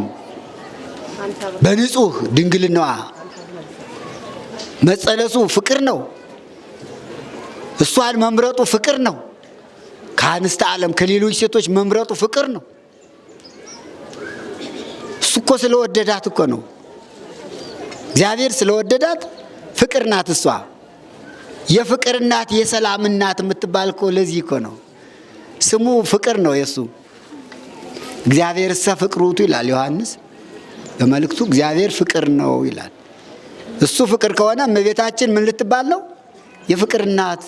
S1: በንጹህ ድንግልናዋ መጸለሱ ፍቅር ነው። እሷን መምረጡ ፍቅር ነው። ከአንስተ ዓለም ከሌሎች ሴቶች መምረጡ ፍቅር ነው። እሱ እኮ ስለወደዳት እኮ ነው። እግዚአብሔር ስለወደዳት ፍቅር ናት እሷ። የፍቅር እናት የሰላም እናት የምትባል እኮ ለዚህ እኮ ነው። ስሙ ፍቅር ነው የሱ። እግዚአብሔር እሰ ፍቅር ውእቱ ይላል ዮሐንስ በመልእክቱ። እግዚአብሔር ፍቅር ነው ይላል። እሱ ፍቅር ከሆነ እመቤታችን ምን ልትባል ነው? የፍቅር እናት፣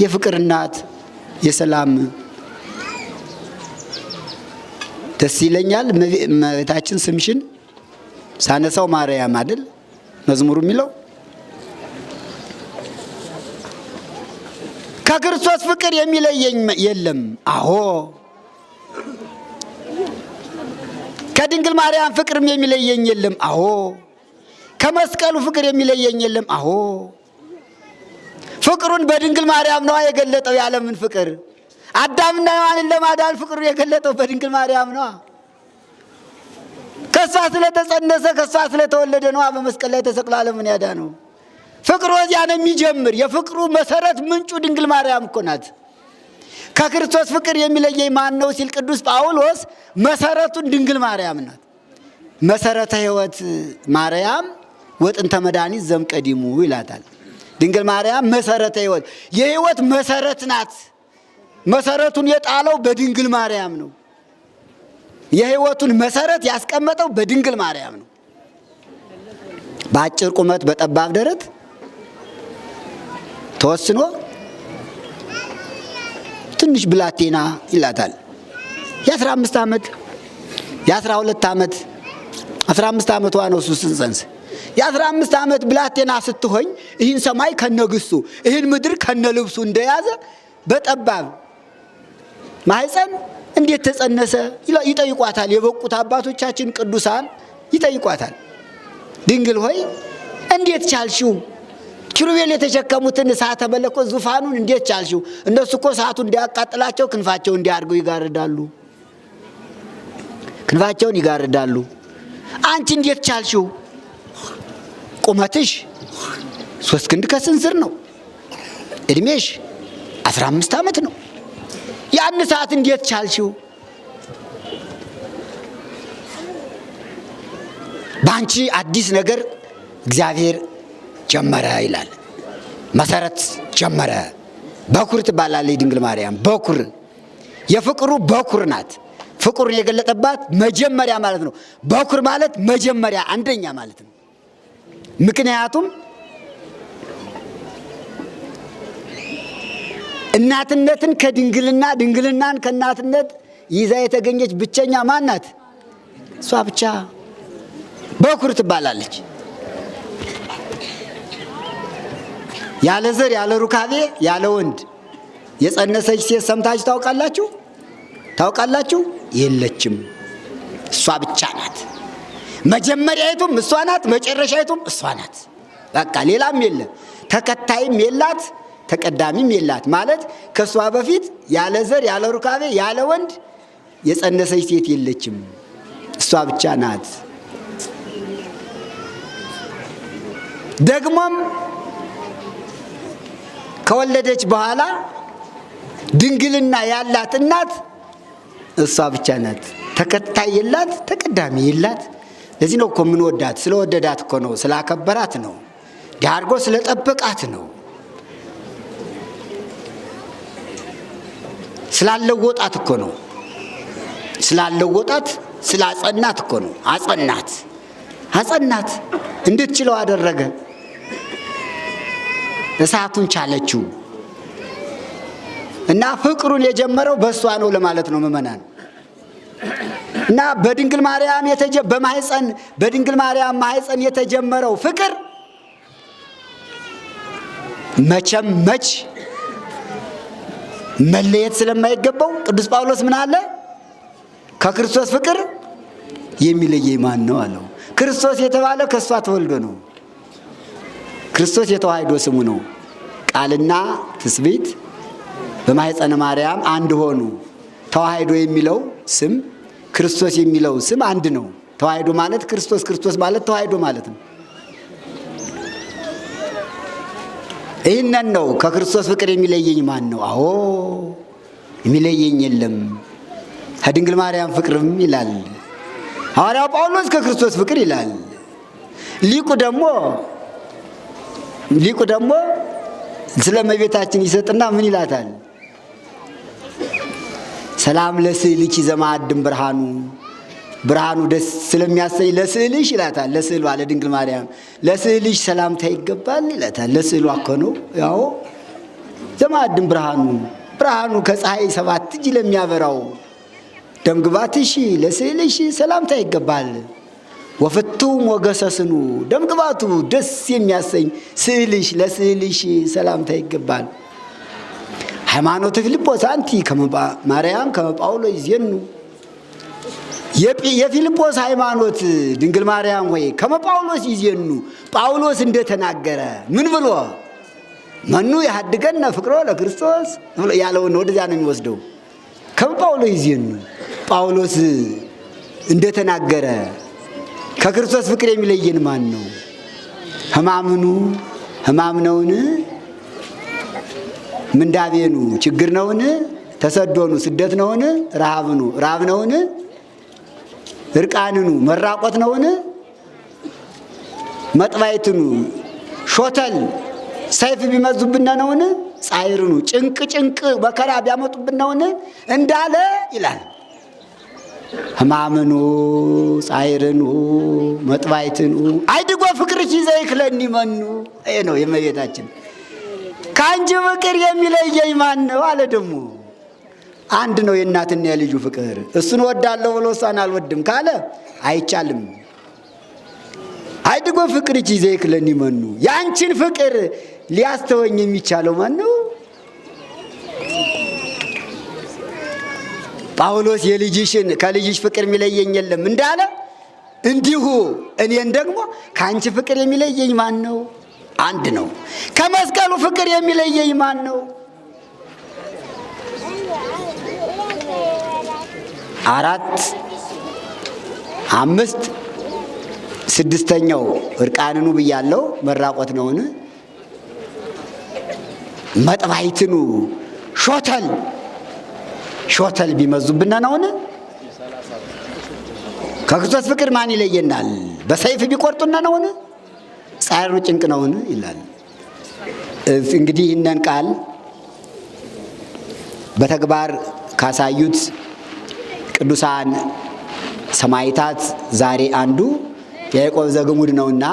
S1: የፍቅር እናት፣ የሰላም። ደስ ይለኛል እመቤታችን ስምሽን ሳነሳው ማርያም አይደል መዝሙሩ የሚለው። ከክርስቶስ ፍቅር የሚለየኝ የለም። አዎ ከድንግል ማርያም ፍቅርም የሚለየኝ የለም። አዎ ከመስቀሉ ፍቅር የሚለየኝ የለም። አዎ ፍቅሩን በድንግል ማርያም ነው የገለጠው። ያለምን ፍቅር አዳምና ሔዋንን ለማዳን ፍቅሩን የገለጠው በድንግል ማርያም ነው። ከሷ ስለተጸነሰ ከሷ ስለተወለደ ነው በመስቀል ላይ ተሰቅሎ ዓለምን ያዳነው። ፍቅሩ እዚያ ነው የሚጀምር። የፍቅሩ መሰረት ምንጩ ድንግል ማርያም እኮ ናት። ከክርስቶስ ፍቅር የሚለየኝ ማን ነው ሲል ቅዱስ ጳውሎስ መሰረቱን ድንግል ማርያም ናት። መሰረተ ሕይወት ማርያም ወጥንተ መድኃኒት ዘምቀዲሙ ይላታል። ድንግል ማርያም መሰረተ ሕይወት የሕይወት መሰረት ናት። መሰረቱን የጣለው በድንግል ማርያም ነው። የሕይወቱን መሰረት ያስቀመጠው በድንግል ማርያም ነው። በአጭር ቁመት በጠባብ ደረት ተወስኖ ትንሽ ብላቴና ይላታል። የ15 ዓመት የ12 ዓመት 15 ዓመቷ ነው እሱ ስንጸንስ። የ15 ዓመት ብላቴና ስትሆኝ ይህን ሰማይ ከነግሱ ይህን ምድር ከነልብሱ እንደያዘ በጠባብ ማህፀን እንዴት ተጸነሰ ይጠይቋታል። የበቁት አባቶቻችን ቅዱሳን ይጠይቋታል። ድንግል ሆይ እንዴት ቻልሽው? ኪሩቤል የተሸከሙትን እሳተ መለኮት ዙፋኑን እንዴት ቻልሽው? እነሱ እኮ እሳቱ እንዲያቃጥላቸው ክንፋቸውን እንዲያርገው ይጋርዳሉ። ክንፋቸውን ይጋርዳሉ። አንቺ እንዴት ቻልሽው? ቁመትሽ 3 ክንድ ከስንዝር ነው። እድሜሽ 15 ዓመት ነው። ያን ሰዓት እንዴት ቻልሽው? ባንቺ አዲስ ነገር እግዚአብሔር ጀመረ ይላል። መሰረት ጀመረ። በኩር ትባላለች ድንግል ማርያም። በኩር የፍቅሩ በኩር ናት። ፍቅሩን የገለጠባት መጀመሪያ ማለት ነው። በኩር ማለት መጀመሪያ አንደኛ ማለት ነው። ምክንያቱም እናትነትን ከድንግልና ድንግልናን ከእናትነት ይዛ የተገኘች ብቸኛ ማን ናት? እሷ ብቻ በኩር ትባላለች። ያለ ዘር ያለ ሩካቤ ያለ ወንድ የጸነሰች ሴት ሰምታችሁ ታውቃላችሁ? ታውቃላችሁ? የለችም። እሷ ብቻ ናት። መጀመሪያይቱም እሷ ናት፣ መጨረሻይቱም እሷ ናት። በቃ ሌላም የለም። ተከታይም የላት፣ ተቀዳሚም የላት። ማለት ከሷ በፊት ያለ ዘር ያለ ሩካቤ ያለ ወንድ የጸነሰች ሴት የለችም። እሷ ብቻ ናት። ደግሞም ከወለደች በኋላ ድንግልና ያላት እናት እሷ ብቻ ናት። ተከታይ የላት፣ ተቀዳሚ የላት። ለዚህ ነው እኮ የምንወዳት። ስለወደዳት እኮ ነው፣ ስላከበራት ነው፣ ዳርጎ ስለጠበቃት ነው፣ ስላለወጣት እኮ ነው፣ ስላለወጣት ስላጸናት እኮ ነው። አጸናት አጸናት እንድትችለው አደረገ። እሳቱን ቻለችው እና ፍቅሩን የጀመረው በእሷ ነው ለማለት ነው ምእመናን። እና በድንግል ማርያም በድንግል ማርያም ማህፀን የተጀመረው ፍቅር መቼም መች መለየት ስለማይገባው ቅዱስ ጳውሎስ ምን አለ? ከክርስቶስ ፍቅር የሚለየኝ ማን ነው አለው። ክርስቶስ የተባለ ከእሷ ተወልዶ ነው። ክርስቶስ የተዋሕዶ ስሙ ነው። ቃልና ትስብእት በማህፀነ ማርያም አንድ ሆኑ። ተዋሕዶ የሚለው ስም ክርስቶስ የሚለው ስም አንድ ነው። ተዋሕዶ ማለት ክርስቶስ፣ ክርስቶስ ማለት ተዋሕዶ ማለት ነው። ይህንን ነው ከክርስቶስ ፍቅር የሚለየኝ ማን ነው? አዎ የሚለየኝ የለም ከድንግል ማርያም ፍቅርም ይላል ሐዋርያው ጳውሎስ ከክርስቶስ ፍቅር ይላል። ሊቁ ደግሞ ስለ እመቤታችን ይሰጥና ምን ይላታል? ሰላም ለስዕልኪ ዘማዕድም ብርሃኑ ደስ ስለሚያሰኝ ለስዕልሽ ይላታል። ለስዕሏ ለድንግል ማርያም ለስዕልሽ ሰላምታ ይገባል ይላታል። ለስዕሏ እኮ ነው ያው ዘማዕድም ብርሃኑ ከፀሐይ 7 እጅ ለሚያበራው ደምግባትሽ ለስዕልሽ ሰላምታ ይገባል። ወፍቱ ሞገሰስኑ ደምግባቱ ደስ የሚያሰኝ ስዕልሽ ለስዕልሽ ሰላምታ ይገባል። ሃይማኖት ፊልጶስ አንቲ ከመ ማርያም ከመ ጳውሎስ ይዜኑ የፊልጶስ ሃይማኖት ድንግል ማርያም ወይ ከመ ጳውሎስ ይዜኑ ጳውሎስ እንደተናገረ ምን ብሎ መኑ ያድገነ ፍቅሮ ለክርስቶስ ያለውን ወደዚያ ነው የሚወስደው። ከመ ጳውሎስ ይዜኑ ጳውሎስ እንደተናገረ ከክርስቶስ ፍቅር የሚለየን ማን ነው? ሕማም ነውን? ምንዳቤኑ ችግር ነውን? ተሰዶኑ ስደት ነውን? ረሃብ ነውን? እርቃንኑ መራቆት ነውን? መጥባይትኑ ሾተል ሰይፍ ቢመዙብን ነውን? ጻይርኑ ጭንቅ መከራ ቢያመጡብን ነውን? እንዳለ ይላል። ሕማምኑ ጻይርኑ መጥባይትኑ አይድጎ ፍቅርኪ ዘይክለኒ መኑ። ይሄ ነው የእመቤታችን ከአንቺ ፍቅር የሚለየኝ ማን ነው አለ። ደግሞ አንድ ነው የእናትና የልጁ ፍቅር። እሱን ወዳለሁ ብሎ እሷን አልወድም ካለ አይቻልም። አይድጎ ፍቅርኪ ዘይክለኒ መኑ። የአንቺን ፍቅር ሊያስተወኝ የሚቻለው ማን ነው? ጳውሎስ ከልጅሽ ፍቅር የሚለየኝ የለም እንዳለ እንዲሁ እኔን ደግሞ ከአንቺ ፍቅር የሚለየኝ ማን ነው? አንድ ነው። ከመስቀሉ ፍቅር የሚለየኝ ማን ነው? 4 5 6ኛው እርቃንኑ ብያለው መራቆት ነውን? መጥባይትኑ ሾተል ቢመዙብን ነውን? ከክርስቶስ ፍቅር ማን ይለየናል? በሰይፍ ቢቆርጡና ነውን? ጻይርኑ ጭንቅ ነውን ይላል። እንግዲህ ይህንን ቃል በተግባር ካሳዩት ቅዱሳን ሰማዕታት ዛሬ አንዱ ያዕቆብ ዘግሙድ ነውና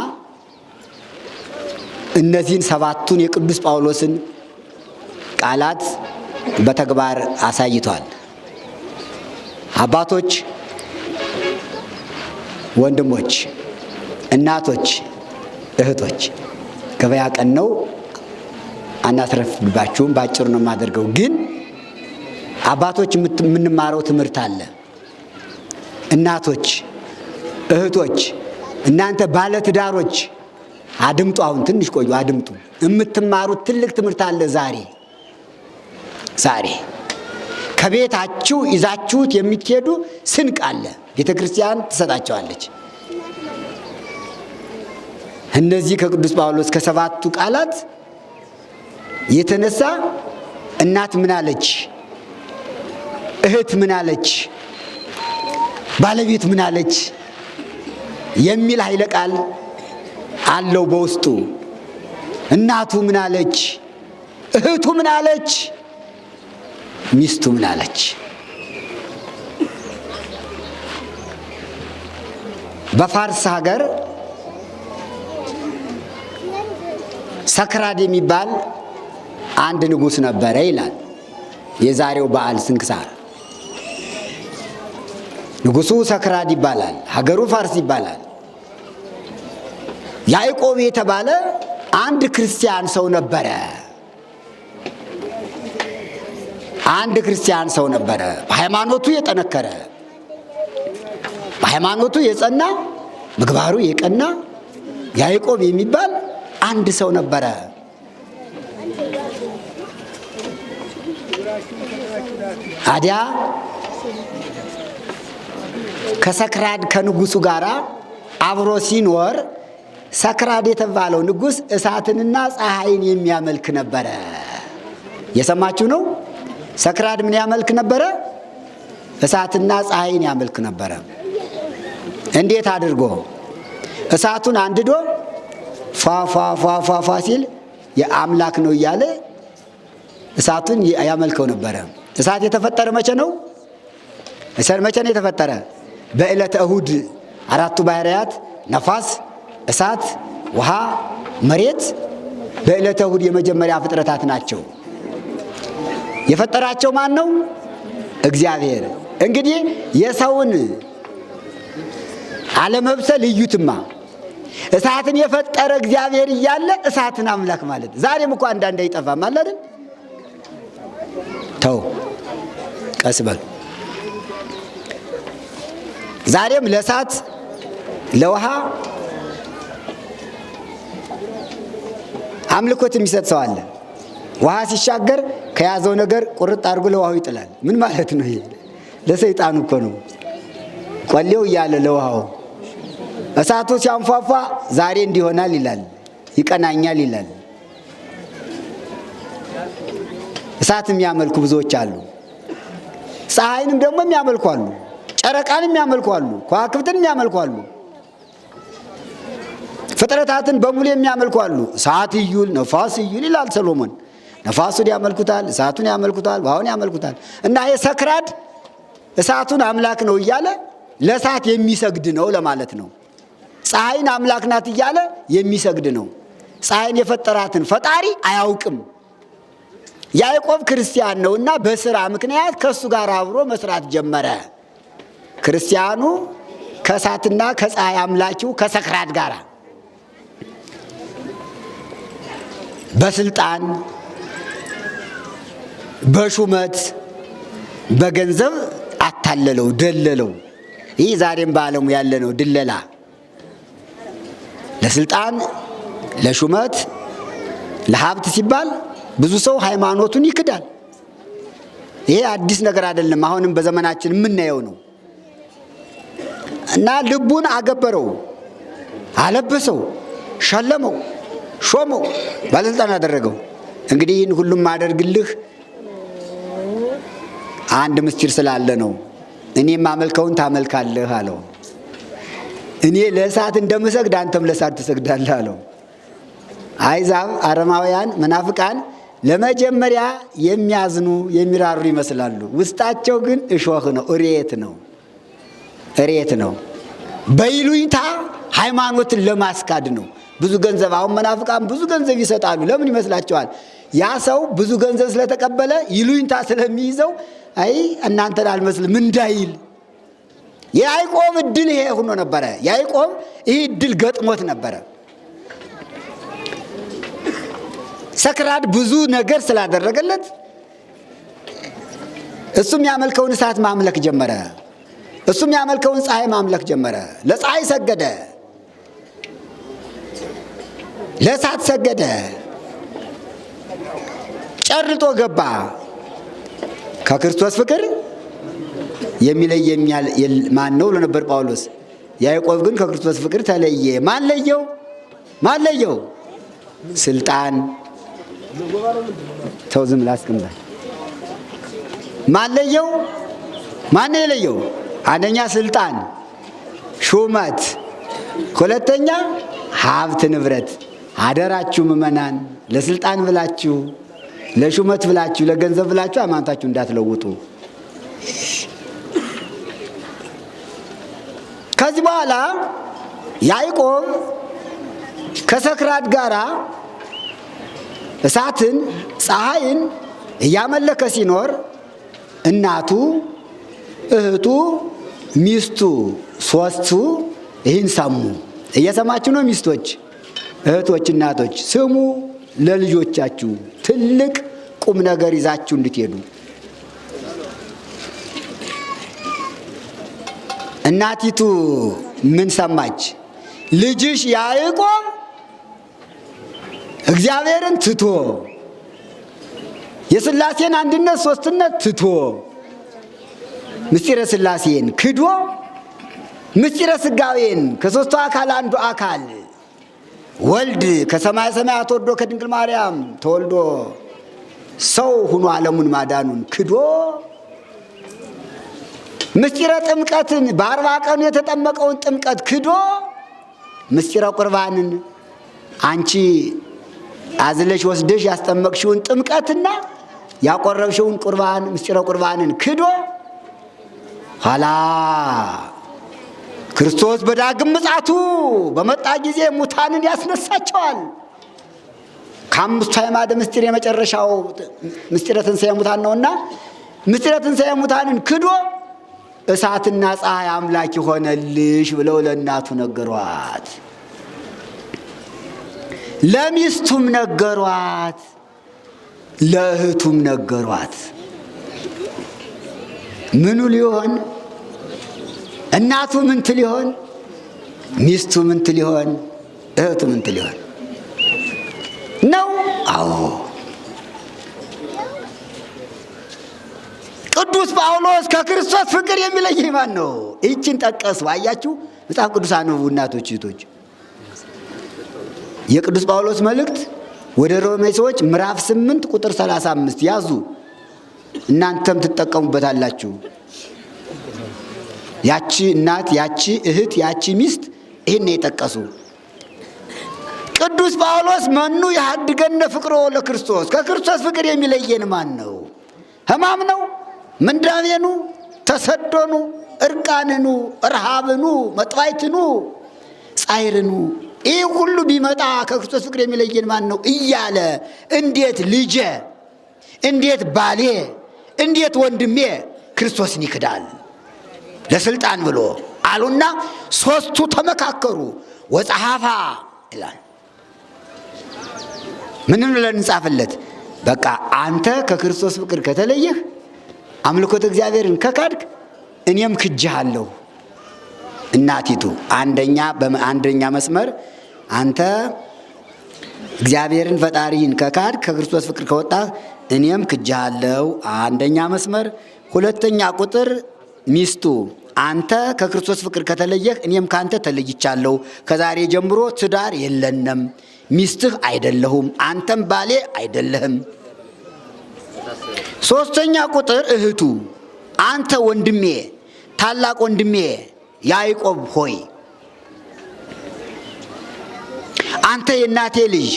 S1: እነዚህን 7ቱን የቅዱስ ጳውሎስን ቃላት በተግባር አሳይቷል። አባቶች፣ ወንድሞች፣ እናቶች፣ እህቶች ገበያ ቀን ነው፣ አናስረፍባችሁም። ባጭሩ ነው የማደርገው። ግን አባቶች የምንማረው ትምህርት አለ። እናቶች፣ እህቶች፣ እናንተ ባለትዳሮች አድምጡ። አሁን ትንሽ ቆዩ፣ አድምጡ። የምትማሩት ትልቅ ትምህርት አለ ዛሬ ከቤታችሁ ይዛችሁት የምትሄዱ ስንቅ አለ። ቤተ ክርስቲያን ትሰጣቸዋለች። እነዚህ ከቅዱስ ጳውሎስ ከ7ቱ ቃላት የተነሳ እናት ምን አለች፣ እህት ምን አለች፣ ባለቤት ምን አለች የሚል ኃይለ ቃል አለው በውስጡ። እናቱ ምን አለች፣ እህቱ ምን አለች፣ ሚስቱ ምን አለች። በፋርስ ሀገር ሰክራድ የሚባል አንድ ንጉሥ ነበረ ይላል የዛሬው በዓል ስንክሳር። ንጉሡ ሰክራድ ይባላል፣ ሀገሩ ፋርስ ይባላል። ያዕቆብ የተባለ አንድ ክርስቲያን ሰው ነበረ። በሃይማኖቱ የጠነከረ፣ በሃይማኖቱ የጸና፣ ምግባሩ የቀና ያዕቆብ የሚባል አንድ ሰው ነበረ። አዲያ ከሰክራድ ከንጉሱ ጋር አብሮ ሲኖር ሰክራድ የተባለው ንጉሥ እሳትንና ፀሐይን የሚያመልክ ነበረ። የሰማችሁ ነው። ሰክራድ ምን ያመልክ ነበረ? እሳትና ፀሐይን ያመልክ ነበረ። እንዴት አድርጎ? እሳቱን አንድዶ ፏ ሲል የአምላክ ነው እያለ እሳቱን ያመልከው ነበረ። እሳት የተፈጠረ መቼ ነው? መቼ ነው የተፈጠረ? በዕለተ እሁድ። አራቱ ባህርያት ነፋስ፣ እሳት፣ ውሃ፣ መሬት በዕለተ እሁድ የመጀመሪያ ፍጥረታት ናቸው። የፈጠራቸው ማን ነው? እግዚአብሔር። እንግዲህ የሰውን አለመብሰል እዩትማ። እሳትን የፈጠረ እግዚአብሔር እያለ እሳትን አምላክ ማለት። ዛሬም እኮ አንዳንድ አይጠፋም አለ አይደል? ተው ቀስ በል። ዛሬም ለእሳት ለውሃ አምልኮት የሚሰጥ ሰው አለ። ውሃ ሲሻገር ከያዘው ነገር ቁርጥ አድርጎ ለውሃው ይጥላል። ምን ማለት ነው ይሄ? ለሰይጣኑ እኮ ነው። ቆሌው እያለ ለውሃው እሳቱ ሲያንፏፏ ዛሬ እንዲሆናል ይላል፣ ይቀናኛል ይላል። እሳት የሚያመልኩ ብዙዎች አሉ። ፀሐይንም ደግሞ የሚያመልኩ አሉ። ጨረቃን የሚያመልኩ አሉ። ከዋክብትን የሚያመልኩ አሉ። ፍጥረታትን በሙሉ የሚያመልኩ አሉ። እሳት እዩል ነፋስ እዩል ይላል ሰሎሞን። ነፋሱን ያመልኩታል፣ እሳቱን ያመልኩታል፣ ውሃውን ያመልኩታል። እና ይሄ ሰክራድ እሳቱን አምላክ ነው እያለ ለእሳት የሚሰግድ ነው ለማለት ነው። ፀሐይን አምላክ ናት እያለ የሚሰግድ ነው። ፀሐይን የፈጠራትን ፈጣሪ አያውቅም። ያዕቆብ ክርስቲያን ነውና በስራ ምክንያት ከሱ ጋር አብሮ መስራት ጀመረ። ክርስቲያኑ ከእሳትና ከፀሐይ አምላኪው ከሰክራድ ጋር በስልጣን በሹመት በገንዘብ አታለለው፣ ደለለው። ይህ ዛሬም በዓለሙ ያለ ነው ድለላ። ለስልጣን ለሹመት ለሀብት ሲባል ብዙ ሰው ሃይማኖቱን ይክዳል። ይሄ አዲስ ነገር አይደለም፣ አሁንም በዘመናችን የምናየው ነው። እና ልቡን አገበረው፣ አለበሰው፣ ሸለመው፣ ሾመው፣ ባለስልጣን አደረገው። እንግዲህ ይህን ሁሉም ማደርግልህ አንድ ምስጢር ስላለ ነው። እኔ የማመልከውን ታመልካለህ አለው። እኔ ለእሳት እንደምሰግድ አንተም ለእሳት ትሰግዳለህ አለው። አይዛብ፣ አረማውያን፣ መናፍቃን ለመጀመሪያ የሚያዝኑ የሚራሩ ይመስላሉ። ውስጣቸው ግን እሾህ ነው፣ እሬት ነው፣ እሬት ነው። በይሉኝታ ሃይማኖትን ለማስካድ ነው። ብዙ ገንዘብ፣ አሁን መናፍቃን ብዙ ገንዘብ ይሰጣሉ። ለምን ይመስላቸዋል? ያ ሰው ብዙ ገንዘብ ስለተቀበለ ይሉኝታ ስለሚይዘው አይ እናንተን አልመስልም እንዳይል። የያዕቆብ እድል ይሄ ሆኖ ነበረ። ያዕቆብ ይህ እድል ገጥሞት ነበረ። ሰክራድ ብዙ ነገር ስላደረገለት እሱም ያመልከውን እሳት ማምለክ ጀመረ። እሱም ያመልከውን ፀሐይ ማምለክ ጀመረ። ለፀሐይ ሰገደ፣ ለእሳት ሰገደ። ጨርጦ ገባ። ከክርስቶስ ፍቅር የሚለይ ማን ነው ብሎ ነበር ጳውሎስ። ያዕቆብ ግን ከክርስቶስ ፍቅር ተለየ። ማን ለየው? ማን ለየው? ስልጣን። ተው ዝም ላስቀምጣል። ማን ለየው? ማን የለየው? አንደኛ ስልጣን ሹመት፣ ሁለተኛ ሀብት ንብረት። አደራችሁ ምእመናን፣ ለስልጣን ብላችሁ ለሹመት ብላችሁ ለገንዘብ ብላችሁ ሃይማኖታችሁ እንዳትለውጡ። ከዚህ በኋላ ያዕቆብ ከሰክራድ ጋር እሳትን ፀሐይን እያመለከ ሲኖር እናቱ፣ እህቱ፣ ሚስቱ ሶስቱ ይህን ሰሙ። እየሰማችሁ ነው? ሚስቶች፣ እህቶች፣ እናቶች ስሙ። ለልጆቻችሁ ትልቅ ቁም ነገር ይዛችሁ እንድትሄዱ። እናቲቱ ምን ሰማች? ልጅሽ ያዕቆብ እግዚአብሔርን ትቶ የሥላሴን አንድነት ሶስትነት ትቶ ምስጢረ ሥላሴን ክዶ ምስጢረ ሥጋዌን ከሦስቱ አካል አንዱ አካል ወልድ ከሰማየ ሰማያት ወርዶ ከድንግል ማርያም ተወልዶ ሰው ሁኖ ዓለሙን ማዳኑን ክዶ ምስጢረ ጥምቀትን በ40 ቀኑ የተጠመቀውን ጥምቀት ክዶ ምስጢረ ቁርባንን አንቺ አዝለሽ ወስደሽ ያስጠመቅሽውን ጥምቀትና ያቆረብሽውን ቁርባን ምስጢረ ቁርባንን ክዶ ኋላ ክርስቶስ በዳግም ምጽአቱ በመጣ ጊዜ ሙታንን ያስነሳቸዋል። ከአምስቱ አዕማደ ምስጢር የመጨረሻው ምስጢረ ትንሣኤ ሙታን ነውና ምስጢረ ትንሣኤ ሙታንን ክዶ እሳትና ፀሐይ አምላክ ይሆነልሽ ብለው ለእናቱ ነገሯት። ለሚስቱም ነገሯት፣ ለእህቱም ነገሯት። ምኑ ሊሆን? እናቱ ምን ትሊሆን? ሚስቱ ምን ትሊሆን? እህቱ ምን ትሊሆን ነው? አዎ ቅዱስ ጳውሎስ ከክርስቶስ ፍቅር የሚለየኝ ማን ነው? ይህችን ጠቀሱ። አያችሁ፣ መጽሐፍ ቅዱስ አንብቡ እናቶች፣ እህቶች። የቅዱስ ጳውሎስ መልእክት ወደ ሮሜ ሰዎች ምዕራፍ 8 ቁጥር 35 ያዙ። እናንተም ትጠቀሙበታላችሁ። ያቺ እናት፣ ያቺ እህት፣ ያቺ ሚስት ይህን የጠቀሱ ቅዱስ ጳውሎስ መኑ ያሃድገነ ፍቅሮ ለክርስቶስ፣ ከክርስቶስ ፍቅር የሚለየን ማን ነው? ሕማም ነው? ምንዳቤኑ? ተሰዶኑ? እርቃንኑ? ረሃብኑ? መጥባይትኑ? ጻይርኑ? ይህ ሁሉ ቢመጣ ከክርስቶስ ፍቅር የሚለየን ማን ነው እያለ እንዴት ልጄ፣ እንዴት ባሌ፣ እንዴት ወንድሜ ክርስቶስን ይክዳል ለስልጣን ብሎ አሉና ሶስቱ ተመካከሩ። ወጸሐፋ ይላል። ምንም ብለን እንጻፍለት? በቃ አንተ ከክርስቶስ ፍቅር ከተለየህ፣ አምልኮተ እግዚአብሔርን ከካድክ እኔም ክጄሃለሁ። እናቲቱ አንደኛ መስመር አንተ እግዚአብሔርን ፈጣሪን ከካድክ፣ ከክርስቶስ ፍቅር ከወጣህ እኔም ክጄሃለሁ። አንደኛ መስመር። ሁለተኛ ቁጥር ሚስቱ አንተ ከክርስቶስ ፍቅር ከተለየህ እኔም ካንተ ተለይቻለሁ። ከዛሬ ጀምሮ ትዳር የለንም፣ ሚስትህ አይደለሁም፣ አንተም ባሌ አይደለህም። ሶስተኛ ቁጥር እህቱ አንተ ወንድሜ፣ ታላቅ ወንድሜ ያዕቆብ ሆይ፣ አንተ የእናቴ ልጅ፣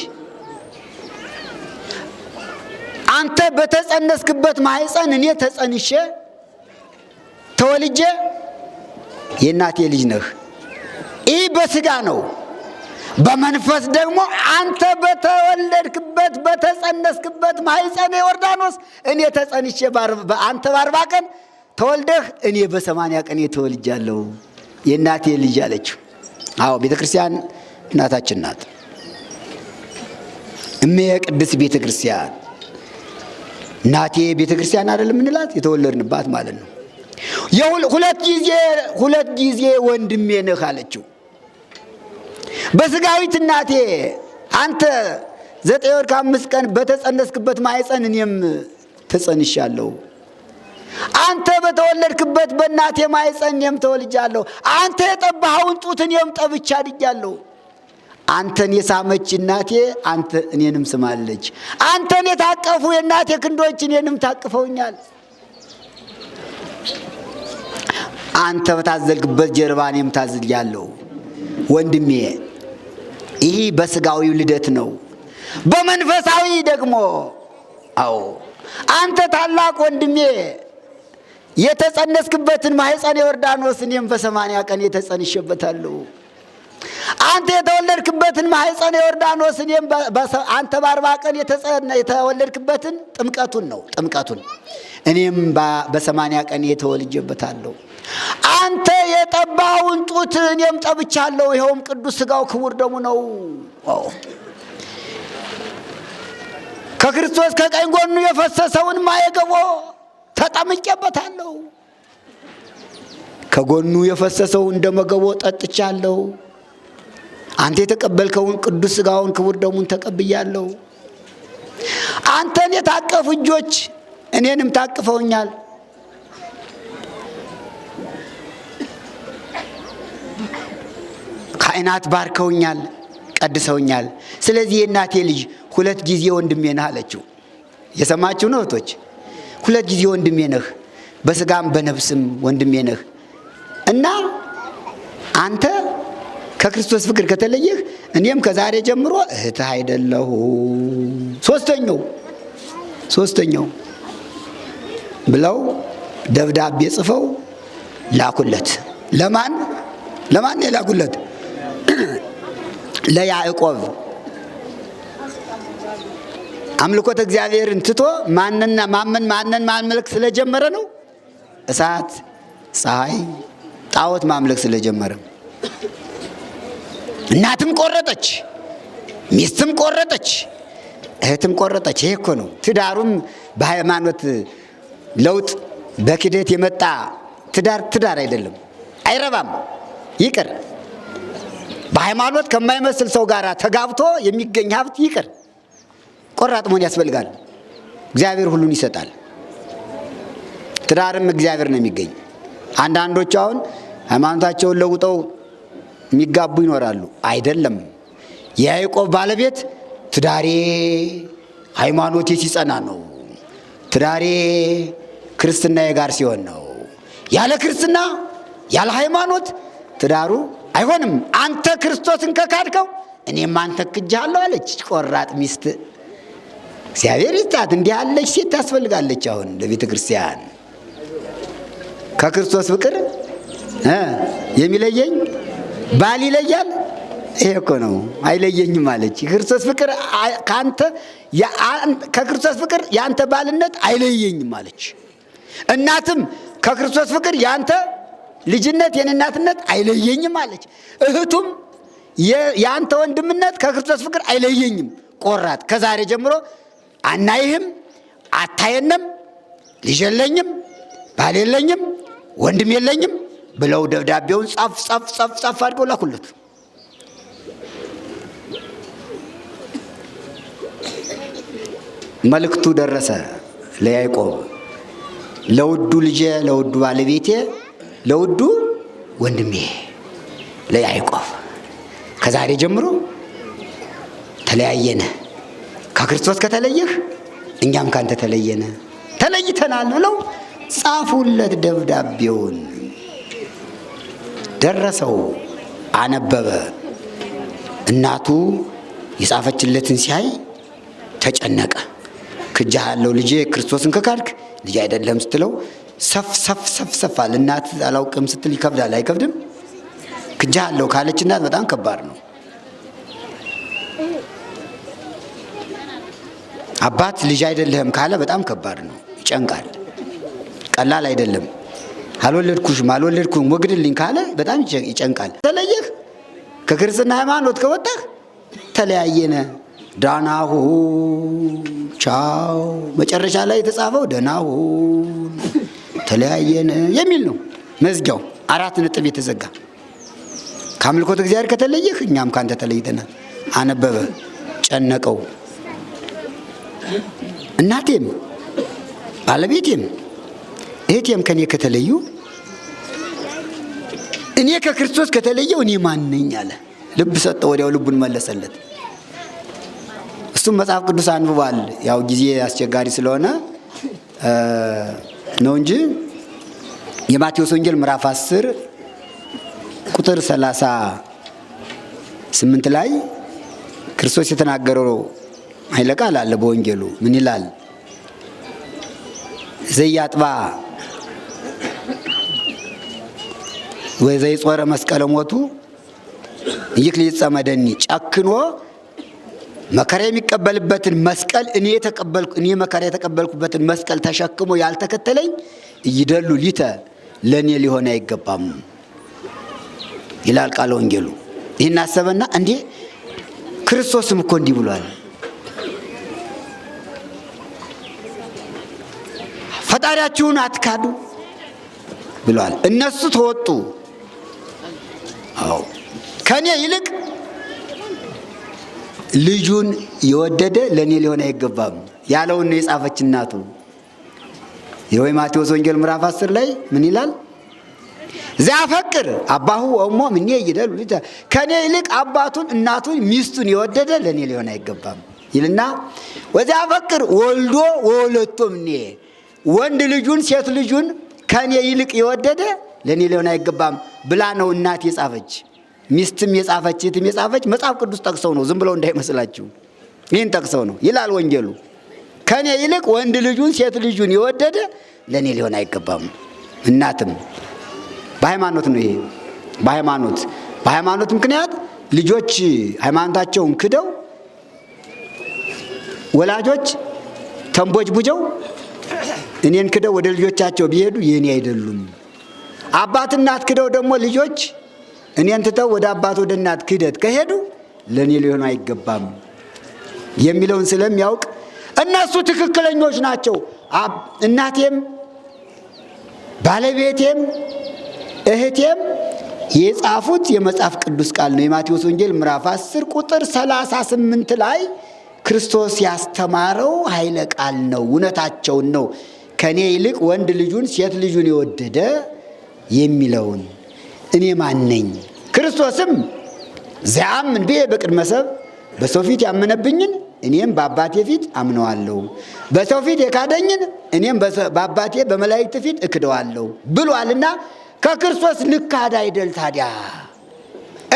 S1: አንተ በተጸነስክበት ማህፀን እኔ ተጸንሼ ተወልጄ የእናቴ ልጅ ነህ። ይህ በስጋ ነው። በመንፈስ ደግሞ አንተ በተወለድክበት በተጸነስክበት ማህፀን ዮርዳኖስ እኔ ተጸንሼ አንተ በ40 ቀን ተወልደህ እኔ በ80 ቀን ተወልጃለሁ፣ የእናቴ ልጅ አለችው። አዎ ቤተ ክርስቲያን እናታችን ናት። እመየ ቅድስት ቤተ ክርስቲያን እናቴ ቤተ ክርስቲያን አይደለም እንላት? የተወለድንባት ማለት ነው። ሁለት ጊዜ ወንድሜ ነህ አለችው። በስጋዊት እናቴ አንተ 9 ወር ከ5 ቀን በተጸነስክበት ማህፀን እኔም ተጸንሻለሁ። አንተ በተወለድክበት በእናቴ ማህፀን እኔም ተወልጃለሁ። አንተ የጠባኸውን ጡት እኔም ጠብቻ አድጌያለሁ። አንተን የሳመች እናቴ አንተ እኔንም ስማለች። አንተን የታቀፉ የእናቴ ክንዶች እኔንም ታቅፈውኛል። አንተ በታዘልክበት ጀርባ እኔም ታዝያለሁ። ወንድሜ ይህ በስጋዊው ልደት ነው። በመንፈሳዊ ደግሞ አዎ አንተ ታላቅ ወንድሜ የተጸነስክበትን ማህፀን ዮርዳኖስ እኔም በ80 ቀን ተጸንሼበታለሁ። አንተ የተወለድክበትን ማህፀን ዮርዳኖስ እኔም አንተ በ40 ቀን የተወለድክበትን ጥምቀቱን እኔም በ80 ቀን ተወልጄበታለሁ። አንተ የጠባውን ጡት እኔም ጠብቻለሁ፣ ይኸውም ቅዱስ ሥጋው ክቡር ደሙ ነው። ከክርስቶስ ከቀኝ ጎኑ የፈሰሰውን ማየገቦ ተጠምቄበታለሁ። ከጎኑ የፈሰሰውን ደመገቦ ጠጥቻለሁ። አንተ የተቀበልከውን ቅዱስ ሥጋውን ክቡር ደሙን ተቀብያለሁ። አንተን የታቀፉ እጆች እኔንም ታቅፈውኛል። ካህናት ባርከውኛል፣ ቀድሰውኛል። ስለዚህ የእናቴ ልጅ 2 ጊዜ ወንድሜ ነህ አለችው። የሰማችሁ ነው እህቶች? 2 ጊዜ ወንድሜ ነህ፣ በስጋም በነፍስም ወንድሜ ነህ እና አንተ ከክርስቶስ ፍቅር ከተለየህ እኔም ከዛሬ ጀምሮ እህትህ አይደለሁ። ሶስተኛው ብለው ደብዳቤ ጽፈው ላኩለት። ለማን የላኩለት? ለያዕቆብ። አምልኮተ እግዚአብሔርን ትቶ ማንን ማምለክ ስለጀመረ ነው። እሳት፣ ፀሐይ፣ ጣዖት ማምለክ ስለጀመረ እናትም ቆረጠች፣ ሚስትም ቆረጠች፣ እህትም ቆረጠች። ይሄ እኮ ነው። ትዳሩም በሃይማኖት ለውጥ በክደት የመጣ ትዳር አይደለም፣ አይረባም፣ ይቅር። በሃይማኖት ከማይመስል ሰው ጋር ተጋብቶ የሚገኝ ሀብት ይቅር። ቆራጥ መሆን ያስፈልጋል። እግዚአብሔር ሁሉን ይሰጣል። ትዳርም እግዚአብሔር ነው የሚገኝ። አንዳንዶቹ አሁን ሃይማኖታቸውን ለውጠው የሚጋቡ ይኖራሉ። አይደለም። የያዕቆብ ባለቤት ትዳሬ ሃይማኖቴ ሲጸና ነው፣ ትዳሬ ክርስትናዬ ጋር ሲሆን ነው። ያለ ክርስትና ያለ ሃይማኖት ትዳሩ አይሆንም። አንተ ክርስቶስን ከካድከው እኔም አንተ ክጃለሁ አለች ቆራጥ ሚስት። እግዚአብሔር ይስጣት። እንዲህ ያለች ሴት ታስፈልጋለች አሁን ለቤተ ክርስቲያን። ከክርስቶስ ፍቅር የሚለየኝ ባል ይለያል። ይሄ እኮ ነው። አይለየኝም አለች። ክርስቶስ ፍቅር ከክርስቶስ ፍቅር ያንተ ባልነት አይለየኝም አለች። እናትም ከክርስቶስ ፍቅር ያንተ ልጅነት የኔ እናትነት አይለየኝም አለች። እህቱም ያንተ ወንድምነት ከክርስቶስ ፍቅር አይለየኝም። ቆራጥ። ከዛሬ ጀምሮ አናይህም፣ አታየንም፣ ልጅ የለኝም፣ ባል የለኝም፣ ወንድም የለኝም ብለው ደብዳቤውን ጻፍ አድርገው ላኩለት። መልእክቱ ደረሰ ለያዕቆብ፣ ለውዱ ልጄ፣ ለውዱ ባለቤቴ፣ ለውዱ ወንድሜ ለያዕቆብ ከዛሬ ጀምሮ ተለያየነ። ከክርስቶስ ከተለየህ እኛም ካንተ ተለየነ፣ ተለይተናል ብለው ጻፉለት ደብዳቤውን። ደረሰው፣ አነበበ። እናቱ የጻፈችለትን ሲያይ ተጨነቀ። ክጃለሁ ልጄ፣ ክርስቶስን ከካድክ ልጅ አይደለም ስትለው ሰፍ አለ። እናት አላውቅም ስትል ይከብዳል አይከብድም? ክጃለሁ ካለች እናት በጣም ከባድ ነው። አባት ልጅ አይደለህም ካለ በጣም ከባድ ነው፣ ይጨንቃል። ቀላል አይደለም። አልወለድኩም ወግድልኝ ካለ በጣም ይጨንቃል። ተለየህ፣ ከክርስትና ሃይማኖት ከወጣህ ተለያየነ፣ ዳናሁ ቻው። መጨረሻ ላይ የተጻፈው ደናሁ ተለያየነ የሚል ነው መዝጊያው። 4 ነጥብ የተዘጋ። ከአምልኮት እግዚአብሔር ከተለየህ እኛም ካንተ ተለይተናል። አነበበ፣ ጨነቀው። እናቴም ባለቤቴም እህቴም ከኔ ከተለዩ እኔ ከክርስቶስ ከተለየው እኔ ማን ነኝ አለ። ልብ ሰጠው። ወዲያው ልቡን መለሰለት። እሱም መጽሐፍ ቅዱስ አንብቧል። ያው ጊዜ አስቸጋሪ ስለሆነ ነው እንጂ የማቴዎስ ወንጌል ምዕራፍ 10 ቁጥር 38 ላይ ክርስቶስ የተናገረው ኃይለ ቃል አለ በወንጌሉ። ምን ይላል? ዘያጥባ ወይ ዘይጾረ መስቀለ ሞቱ ይክ ሊጸመደኒ። ጨክኖ መከራ የሚቀበልበትን መስቀል እኔ መከራ የተቀበልኩበትን መስቀል ተሸክሞ ያልተከተለኝ ይደሉ ሊተ ለኔ ሊሆን አይገባም ይላል ቃል ወንጌሉ። ይህን አሰበና እንዴ ክርስቶስም እኮ እንዲህ ብሏል፣ ፈጣሪያችሁን አትካዱ ብሏል። እነሱ ተወጡ። አዎ ከኔ ይልቅ ልጁን የወደደ ለኔ ሊሆን አይገባም ያለውን ነው የጻፈች እናቱ። የወይ ማቴዎስ ወንጌል ምዕራፍ 10 ላይ ምን ይላል? ዘያፈቅር አባሁ ወእሞ ምኔ ይደሉ ሊተ። ከኔ ይልቅ አባቱን፣ እናቱን፣ ሚስቱን የወደደ ለኔ ሊሆን አይገባም ይልና ወዚያ ፈቅር ወልዶ ወወለቶም እኔ ወንድ ልጁን ሴት ልጁን ከኔ ይልቅ የወደደ ለኔ ሊሆን አይገባም ብላ ነው እናት የጻፈች። ሚስትም የጻፈች እህትም የጻፈች መጽሐፍ ቅዱስ ጠቅሰው ነው፣ ዝም ብለው እንዳይመስላችሁ። ይህን ጠቅሰው ነው ይላል ወንጌሉ። ከኔ ይልቅ ወንድ ልጁን ሴት ልጁን የወደደ ለኔ ሊሆን አይገባም። እናትም በሃይማኖት ነው ይሄ። በሃይማኖት ምክንያት ልጆች ሃይማኖታቸውን ክደው ወላጆች ተንቦጅቡጀው እኔን ክደው ወደ ልጆቻቸው ቢሄዱ የኔ አይደሉም። አባት እናት ክደው ደግሞ ልጆች እኔን ትተው ወደ አባት ወደ እናት ክደት ከሄዱ ለኔ ሊሆን አይገባም የሚለውን ስለሚያውቅ እነሱ ትክክለኞች ናቸው። እናቴም ባለቤቴም እህቴም የጻፉት የመጽሐፍ ቅዱስ ቃል ነው። የማቴዎስ ወንጌል ምዕራፍ 10 ቁጥር 38 ላይ ክርስቶስ ያስተማረው ኃይለ ቃል ነው። እውነታቸውን ነው። ከኔ ይልቅ ወንድ ልጁን ሴት ልጁን የወደደ የሚለውን እኔ ማን ነኝ? ክርስቶስም ዘአምን ብዬ በቅድመ ሰብ በሰው ፊት ያመነብኝን እኔም በአባቴ ፊት አምነዋለሁ፣ በሰው ፊት የካደኝን እኔም በአባቴ በመላእክት ፊት እክደዋለሁ ብሏልና ከክርስቶስ ልካድ አይደል ታዲያ?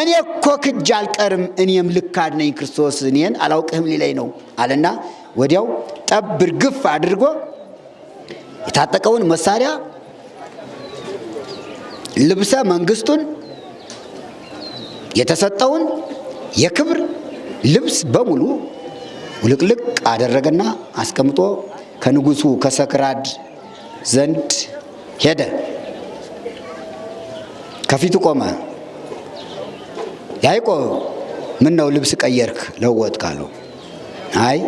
S1: እኔ እኮ ክጅ አልቀርም፣ እኔም ልካድ ነኝ፣ ክርስቶስ እኔን አላውቅህም ሊለኝ ነው አለና ወዲያው ጠብ እርግፍ አድርጎ የታጠቀውን መሳሪያ ልብሰ መንግስቱን የተሰጠውን የክብር ልብስ በሙሉ ውልቅልቅ አደረገና አስቀምጦ ከንጉሱ ከሰክራድ ዘንድ ሄደ። ከፊቱ ቆመ። ያዕቆብ ምን ነው ልብስ ቀየርክ ለወጥ ካለው፣ አይ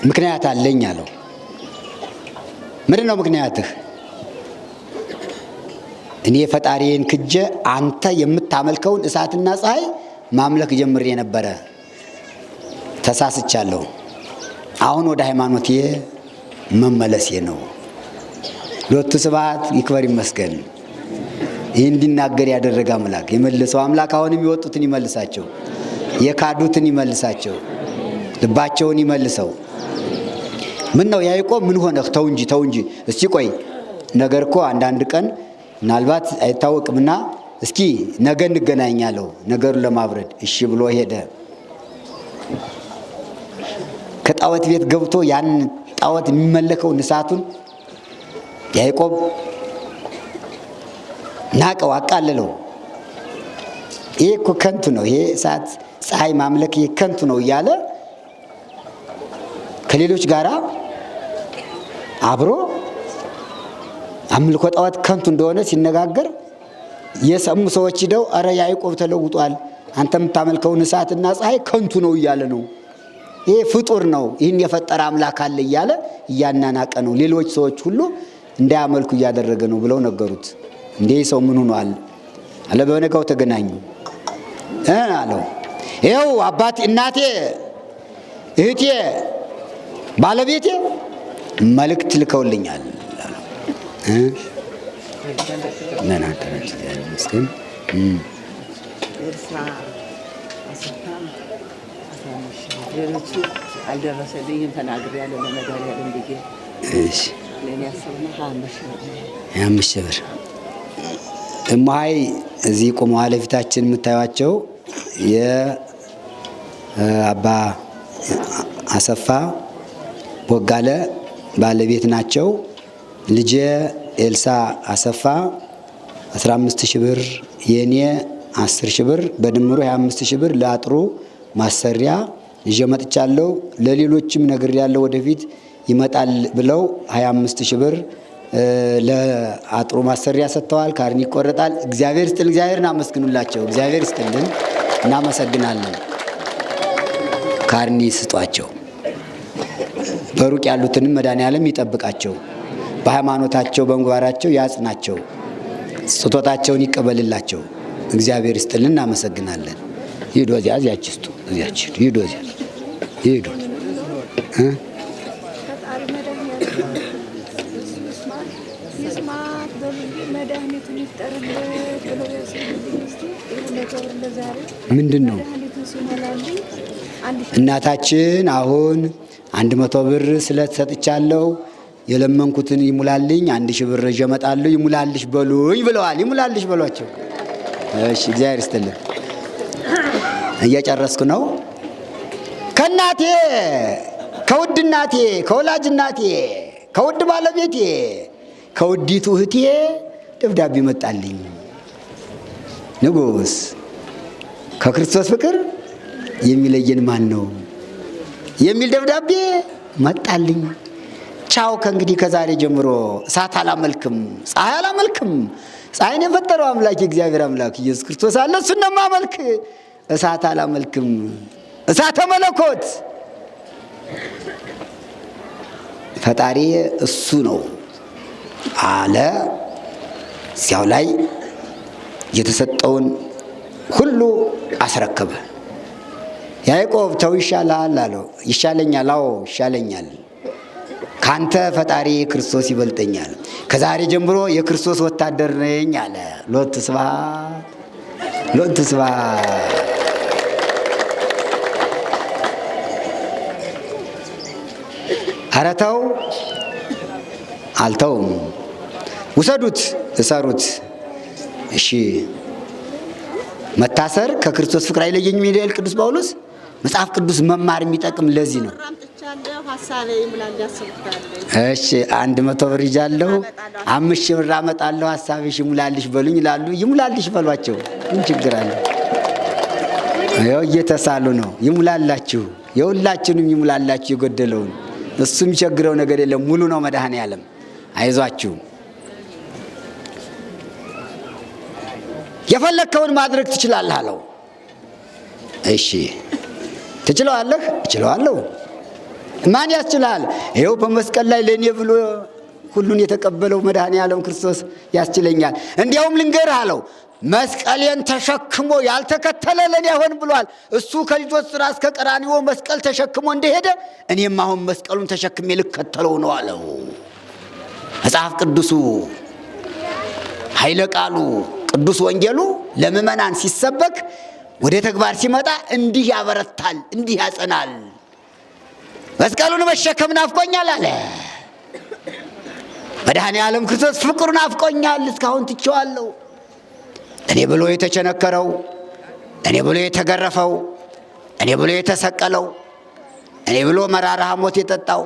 S1: ምክንያት አለኝ አለው። ምንድን ነው ምክንያትህ? እኔ ፈጣሪዬን ክጄ አንተ የምታመልከውን እሳትና ፀሐይ ማምለክ ጀምሬ ነበረ፣ ተሳስቻለሁ። አሁን ወደ ሃይማኖቴ መመለሴ ነው። ሎቱ ስብሐት ይክበር ይመስገን። ይህ እንዲናገር ያደረገ አምላክ የመለሰው አምላክ አሁንም የወጡትን ይመልሳቸው፣ የካዱትን ይመልሳቸው፣ ልባቸውን ይመልሰው። ምን ነው ያዕቆብ ምን ሆነህ? ተው እንጂ እስቲ ቆይ ነገር እኮ አንዳንድ ቀን ምናልባት አይታወቅምና እስኪ ነገ እንገናኛለሁ ነገሩን ለማብረድ እሺ ብሎ ሄደ። ከጣዖት ቤት ገብቶ ያን ጣዖት የሚመለከው እሳቱን ያዕቆብ ናቀው፣ አቃለለው። ይሄ እኮ ከንቱ ነው፣ ይሄ እሳት ፀሐይ ማምለክ ይሄ ከንቱ ነው እያለ ከሌሎች ጋራ አብሮ አምልኮ ጣዖት ከንቱ እንደሆነ ሲነጋገር የሰሙ ሰዎች ሂደው አረ ያዕቆብ ተለውጧል፣ አንተ የምታመልከውን እሳትና ፀሐይ ከንቱ ነው እያለ ነው፣ ይሄ ፍጡር ነው፣ ይህን የፈጠረ አምላክ አለ እያለ እያናናቀ ነው፣ ሌሎች ሰዎች ሁሉ እንዳያመልኩ እያደረገ ነው ብለው ነገሩት። እንዴ ሰው ምን ሆኗል አለ። በነጋው ተገናኙ አለው። ይኸው አባቴ፣ እናቴ፣ እህቴ፣ ባለቤቴ መልእክት ልከውልኛል አለው። ምን አደረች መስከን
S2: ሌሎቹ አልደረሰልኝም ተናግሬ ያለ ነገር ያለን ብዬ
S1: እሺ
S2: ለኔ ያሰብና
S1: 25 ሺህ ብር እማይ እዚህ ቆመዋል። ፊታችን የምታዩቸው የአባ አሰፋ ቦጋለ ባለቤት ናቸው። ልጄ ኤልሳ አሰፋ 15 ሺህ ብር፣ የኔ 10 ሺህ ብር፣ በድምሩ 25 ሺህ ብር ለአጥሩ ማሰሪያ ይዤ መጥቻለሁ። ለሌሎችም ነግሬያለሁ፣ ወደፊት ይመጣል ብለው 25 ሺህ ብር ለአጥሩ ማሰሪያ ሰጥተዋል። ካርኒ ይቆረጣል። እግዚአብሔር ይስጥልን። እግዚአብሔርን አመስግኑላቸው። እግዚአብሔር ይስጥልን፣ እናመሰግናለን። ካርኒ ስጧቸው። በሩቅ ያሉትንም መድኃኔዓለም ይጠብቃቸው፣ በሃይማኖታቸው በምግባራቸው ያጽናቸው፣ ስጦታቸውን ይቀበልላቸው። እግዚአብሔር ይስጥልን፣ እናመሰግናለን። ይሄዱ እዚያ እዚያች ስጡ እዚያች ይሄዱ እዚያ ይሄዱ
S3: መድኃኒቱን ይፍጠርለት ብለው ያስቡልኝ እስቲ
S1: ምንድን ነው? እናታችን አሁን 100 ብር ስለተሰጥቻለሁ የለመንኩትን ይሙላልኝ፣ 1000 ብር ይዤ እመጣለሁ ይሙላልሽ በሉኝ ብለዋል። ይሙላልሽ በሏቸው። እሺ እግዚአብሔር ይስጥልን። እየጨረስኩ ነው። ከእናቴ ከውድ እናቴ ከወላጅ እናቴ ከውድ ባለቤቴ ከውዲቱ እህቴ ደብዳቤ መጣልኝ። ንጉሥ ከክርስቶስ ፍቅር የሚለየን ማን ነው የሚል ደብዳቤ መጣልኝ። ቻው ከእንግዲህ ከዛሬ ጀምሮ እሳት አላመልክም፣ ፀሐይ አላመልክም። ፀሐይን የፈጠረው አምላክ የእግዚአብሔር አምላክ ኢየሱስ ክርስቶስ አለ፣ እሱን ነው የማመልክ። እሳት አላመልክም፣ እሳተ መለኮት ፈጣሪ እሱ ነው አለ። እዚያው ላይ የተሰጠውን ሁሉ አስረከበ። ያዕቆብ ተው ይሻላል አለው። ይሻለኛል፣ አዎ ይሻለኛል፣ ካንተ ፈጣሪ ክርስቶስ ይበልጠኛል። ከዛሬ ጀምሮ የክርስቶስ ወታደር ነኝ አለ። ሎቱ ስብሐት፣ ሎቱ ስብሐት። ኧረ ተው፣ አልተውም፣ ውሰዱት፣ እሰሩት። እሺ መታሰር ከክርስቶስ ፍቅር አይለየኝም ይላል ቅዱስ ጳውሎስ። መጽሐፍ ቅዱስ መማር የሚጠቅም ለዚህ ነው። እሺ 100 ብር ይዣለሁ፣ 5000 ብር አመጣለሁ፣ ሐሳብሽ ይሙላልሽ በሉኝ ይላሉ። ይሙላልሽ በሏቸው። ምን ችግር አለ? ያው እየተሳሉ ነው። ይሙላላችሁ፣ የሁላችንም ይሙላላችሁ የጎደለውን። እሱ የሚቸግረው ነገር የለም። ሙሉ ነው መድኃኔዓለም። አይዟችሁ፣ የፈለከውን ማድረግ ትችላለህ አለው። እሺ ትችለዋለህ? እችለዋለሁ። ማን ያስችላል? ይኸው በመስቀል ላይ ለእኔ ብሎ ሁሉን የተቀበለው መድኃኔዓለም ክርስቶስ ያስችለኛል። እንዲያውም ልንገርህ አለው፣ መስቀሌን ተሸክሞ ያልተከተለ ለእኔ አይሆን ብሏል። እሱ ከልጆች ሥራ እስከ ቀራንዮ መስቀል ተሸክሞ እንደሄደ እኔም አሁን መስቀሉን ተሸክሜ ልከተለው ነው አለው። መጽሐፍ ቅዱሱ ኃይለ ቃሉ ቅዱስ ወንጌሉ ለምእመናን ሲሰበክ ወደ ተግባር ሲመጣ እንዲህ ያበረታል፣ እንዲህ ያጸናል። መስቀሉን መሸከም ናፍቆኛል አለ መድኃኔዓለም ክርስቶስ። ፍቅሩን ናፍቆኛል፣ እስካሁን ትቼዋለሁ። እኔ ብሎ የተቸነከረው፣ እኔ ብሎ የተገረፈው፣ እኔ ብሎ የተሰቀለው፣ እኔ ብሎ መራራ ሐሞት የጠጣው፣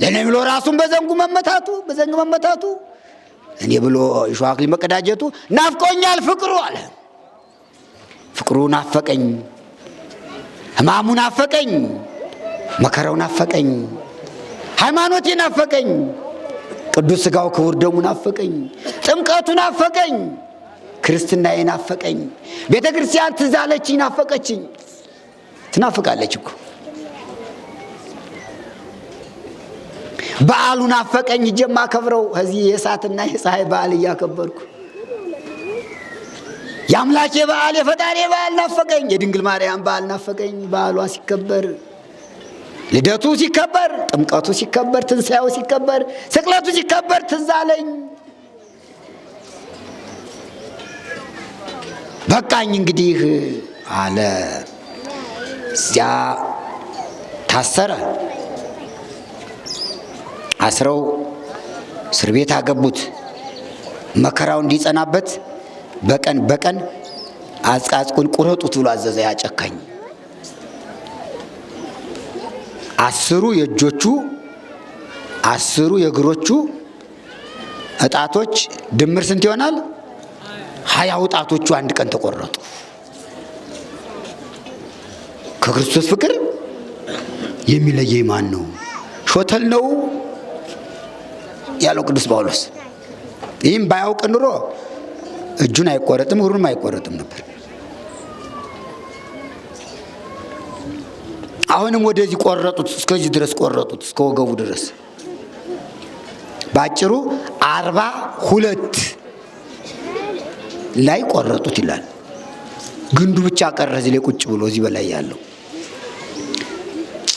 S1: ለእኔ ብሎ ራሱን በዘንግ መመታቱ፣ እኔ ብሎ እሾህ አክሊል መቀዳጀቱ ናፍቆኛል ፍቅሩ አለ። ፍቅሩ ናፈቀኝ፣ ሕማሙ ናፈቀኝ፣ መከራው ናፈቀኝ፣ ሃይማኖቴ ናፈቀኝ፣ ቅዱስ ሥጋው ክቡር ደሙ ናፈቀኝ፣ ጥምቀቱ ናፈቀኝ፣ ክርስትናዬ ናፈቀኝ፣ ቤተ ክርስቲያን ትዝ አለችኝ፣ ናፈቀችኝ። ትናፍቃለች እኮ። በዓሉ ናፈቀኝ፣ ሂጄ የማከብረው እዚህ የእሳትና የፀሐይ በዓል እያከበርኩ የአምላኬ በዓል የፈጣሪ በዓል ናፈቀኝ። የድንግል ማርያም በዓል ናፈቀኝ። በዓሏ ሲከበር፣ ልደቱ ሲከበር፣ ጥምቀቱ ሲከበር፣ ትንሣኤው ሲከበር፣ ስቅለቱ ሲከበር ትዝ አለኝ። በቃኝ እንግዲህ አለ። እዚያ ታሰረ። አስረው እስር ቤት አገቡት። መከራው እንዲጸናበት በቀን በቀን አጽቃጽቁን ቁረጡት ብሎ አዘዘ። ያጨካኝ 10 የእጆቹ 10 የእግሮቹ እጣቶች ድምር ስንት ይሆናል? 20 እጣቶቹ አንድ ቀን ተቆረጡ። ከክርስቶስ ፍቅር የሚለየኝ ማን ነው? ሾተል ነው ያለው ቅዱስ ጳውሎስ። ይህም ባያውቅ ኑሮ እጁን አይቆረጥም፣ እግሩንም አይቆረጥም ነበር። አሁንም ወደዚህ ቆረጡት፣ እስከዚህ ድረስ ቆረጡት፣ እስከ ወገቡ ድረስ። ባጭሩ 42 ላይ ቆረጡት ይላል። ግንዱ ብቻ ቀረ እዚህ ላይ ቁጭ ብሎ እዚህ በላይ ያለው።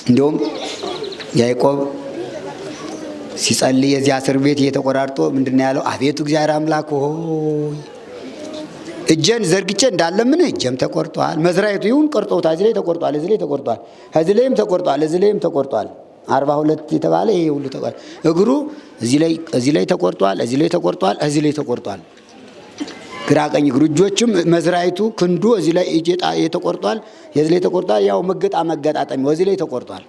S1: እንዲሁም ያዕቆብ ሲጸልይ የዚያ እስር ቤት እየተቆራርጦ ምንድን ነው ያለው? አቤቱ እግዚአብሔር አምላክ ሆይ እጄን ዘርግቼ እንዳለምን እጄም ተቆርጧል። መዝራይቱ ይሁን ቆርጦታል። እዚህ ላይ ተቆርጧል፣ እዚህ ላይ ተቆርጧል፣ እዚህ ላይም ተቆርጧል፣ እዚህ ላይም ተቆርጧል። 42 የተባለ ይሄ ሁሉ ተቆርጧል። እግሩ እዚህ ላይ ተቆርጧል፣ እዚህ ላይ ተቆርጧል፣ እዚህ ላይ ተቆርጧል። ግራ ቀኝ እግሩ፣ እጆችም መዝራይቱ ክንዱ እዚህ ላይ እጄጣ ተቆርጧል፣ እዚህ ላይ ተቆርጧል። ያው መገጣጠሚያው እዚህ ላይ ተቆርጧል።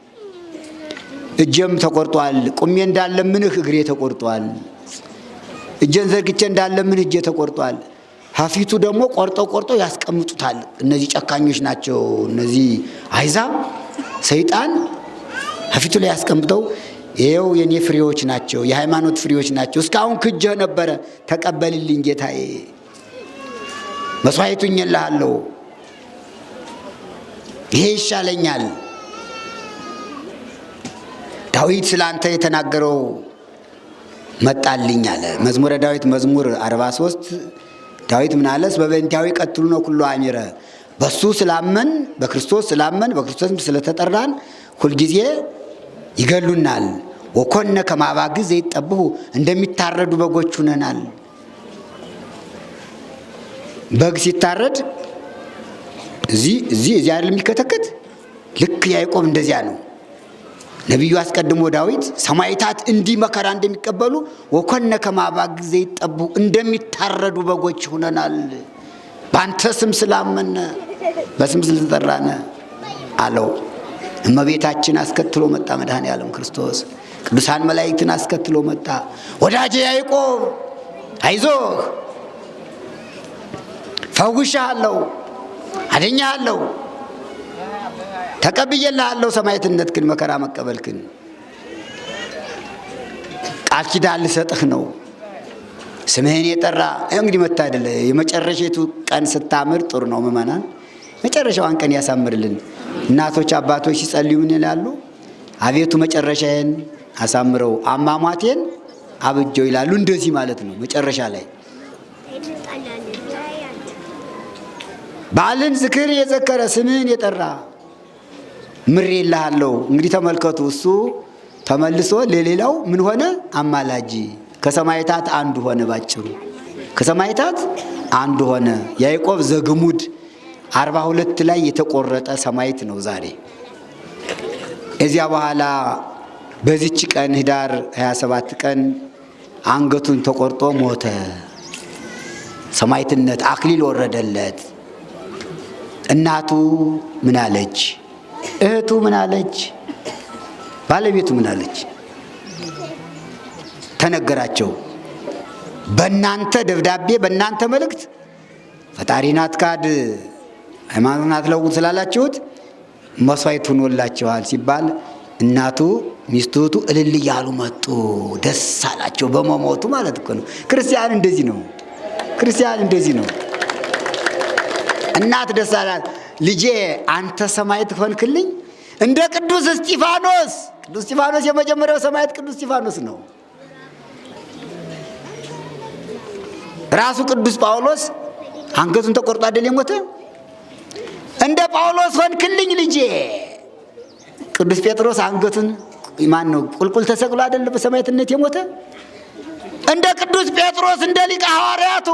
S1: እጄም ተቆርጧል። ቁሜ እንዳለምንህ እግሬ ተቆርጧል። እጄን ዘርግቼ እንዳለምን እጄ ተቆርጧል። ሀፊቱ ደግሞ ቆርጠው ያስቀምጡታል። እነዚህ ጨካኞች ናቸው። እነዚህ አሕዛብ ሰይጣን ሀፊቱ ላይ ያስቀምጠው ይኸው የኔ ፍሬዎች ናቸው፣ የሃይማኖት ፍሬዎች ናቸው። እስካሁን ክጄህ ነበረ፣ ተቀበልልኝ ጌታዬ፣ መስዋዕቱኝልሃለሁ፣ ይሄ ይሻለኛል። ዳዊት ስላንተ የተናገረው መጣልኝ አለ። መዝሙረ ዳዊት መዝሙር 43 ዳዊት ምን አለስ? በበእንቲአሁ ይቀትሉ ነው ኩሉ አሚረ። በሱ ስላመን በክርስቶስ ስላመን በክርስቶስ ስለተጠራን ሁልጊዜ ይገሉናል። ወኮነ ከማባግ ዘይጠብሁ እንደሚታረዱ በጎች ሆነናል። በግ ሲታረድ እዚህ አይደል የሚከተከት? ልክ ያዕቆብ እንደዚያ ነው። ነቢዩ አስቀድሞ ዳዊት ሰማዕታት እንዲህ መከራ እንደሚቀበሉ ወኮነ ከማባግ ዘይጠብሁ እንደሚታረዱ በጎች ሆነናል። በአንተ ስም ስላመነ በስም ስለተጠራነ አለው። እመቤታችን አስከትሎ መጣ መድኃኔዓለም ክርስቶስ። ቅዱሳን መላእክትን አስከትሎ መጣ። ወዳጄ ያዕቆብ አይዞህ፣ ፈውሻለሁ፣ አድኛለሁ፣ ተቀብዬልሃለሁ ሰማዕትነትህን መከራ መቀበልክን፣ ቃል ኪዳን ልሰጥህ ነው። ስምህን የጠራ እንግዲህ መታደል የመጨረሻቱ ቀን ስታምር ጥሩ ነው። ምእመናን መጨረሻዋን ቀን ያሳምርልን። እናቶች አባቶች ሲጸልዩ ምን ይላሉ? አቤቱ መጨረሻዬን አሳምረው አሟሟቴን አብጀው ይላሉ። እንደዚህ ማለት ነው። መጨረሻ ላይ በዓልን ዝክር የዘከረ ስምህን የጠራ ምሬልሃለሁ። እንግዲህ ተመልከቱ፣ እሱ ተመልሶ ለሌላው ምን ሆነ? አማላጅ ከሰማዕታት አንዱ ሆነ። ባጭሩ ከሰማዕታት አንዱ ሆነ። ያዕቆብ ዘግሙድ 42 ላይ የተቆረጠ ሰማዕት ነው ዛሬ። እዚያ በኋላ በዚች ቀን ህዳር 27 ቀን አንገቱን ተቆርጦ ሞተ። ሰማዕትነት አክሊል ወረደለት። እናቱ ምን አለች? እህቱ ምን አለች? ባለቤቱ ምን አለች? ተነገራቸው። በእናንተ ደብዳቤ በእናንተ መልእክት ፈጣሪን አትካድ ሃይማኖትን አትለውጥ ስላላችሁት መስዋዕት ሆኖላችኋል ሲባል እናቱ ሚስቱቱ እልል እያሉ መጡ። ደስ አላቸው በመሞቱ ማለት እኮ ነው። ክርስቲያን እንደዚህ ነው። ክርስቲያን እንደዚህ ነው። እናት ደስ አላት። ልጄ አንተ ሰማዕት ሆንክልኝ እንደ ቅዱስ እስጢፋኖስ። ቅዱስ እስጢፋኖስ የመጀመሪያው ሰማዕት ቅዱስ እስጢፋኖስ ነው። ራሱ ቅዱስ ጳውሎስ አንገቱን ተቆርጦ አይደል የሞተ? እንደ ጳውሎስ ሆንክልኝ ልጄ። ቅዱስ ጴጥሮስ አንገቱን ማን ነው ቁልቁል ተሰቅሎ አይደል በሰማዕትነት የሞተ? እንደ ቅዱስ ጴጥሮስ እንደ ሊቀ ሐዋርያቱ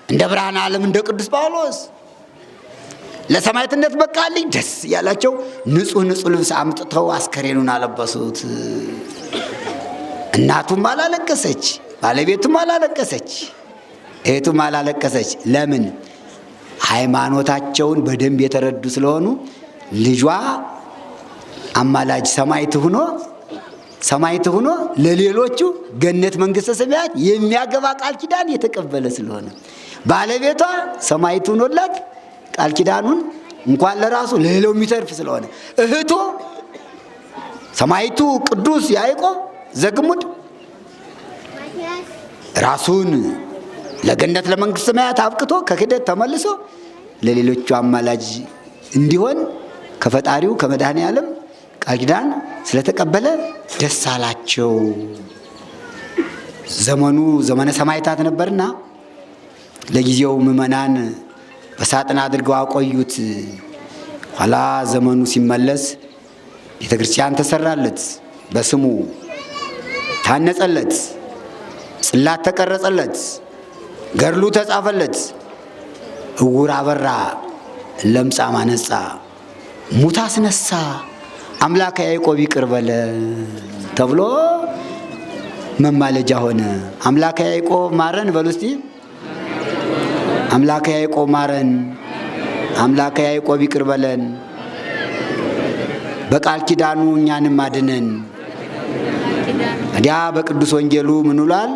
S1: እንደ ብርሃነ ዓለም እንደ ቅዱስ ጳውሎስ ለሰማዕትነት በቃልኝ ደስ ያላቸው ንጹህ ልብስ አምጥተው አስከሬኑን አለበሱት። እናቱም አላለቀሰች፣ ባለቤቱም አላለቀሰች፣ እህቱም አላለቀሰች። ለምን? ሃይማኖታቸውን በደንብ የተረዱ ስለሆኑ ልጇ አማላጅ ሰማዕት ሆኖ ለሌሎቹ ገነት መንግሥተ ሰማያት የሚያገባ ቃል ኪዳን የተቀበለ ስለሆነ ባለቤቷ ሰማዕት ሆኖላት ቃል ኪዳኑን እንኳን ለራሱ ለሌላው የሚተርፍ ስለሆነ እህቱ ሰማዕቱ ቅዱስ ያዕቆብ ዘግሙድ ራሱን ለገነት ለመንግሥተ ሰማያት አብቅቶ ከክህደት ተመልሶ ለሌሎቹ አማላጅ እንዲሆን ከፈጣሪው ከመድኃኔዓለም ቃል ኪዳን ስለተቀበለ ደስ አላቸው። ዘመኑ ዘመነ ሰማዕታት ነበርና ለጊዜው ምዕመናን በሳጥን አድርገው አቆዩት። ኋላ ዘመኑ ሲመለስ ቤተ ክርስቲያን ተሰራለት፣ በስሙ ታነጸለት፣ ጽላት ተቀረጸለት፣ ገድሉ ተጻፈለት፣ እውር አበራ፣ ለምጻም አነጻ፣ ሙት አስነሳ፣ አምላከ ያዕቆብ ይቅር በለ ተብሎ መማለጃ ሆነ። አምላከ ያዕቆብ ማረን በሉ እስቲ። አምላከ ያዕቆብ ማረን፣ አምላከ ያዕቆብ ይቅር በለን፣ በቃል ኪዳኑ እኛንም አድነን። ታዲያ በቅዱስ ወንጌሉ ምን ውሏል?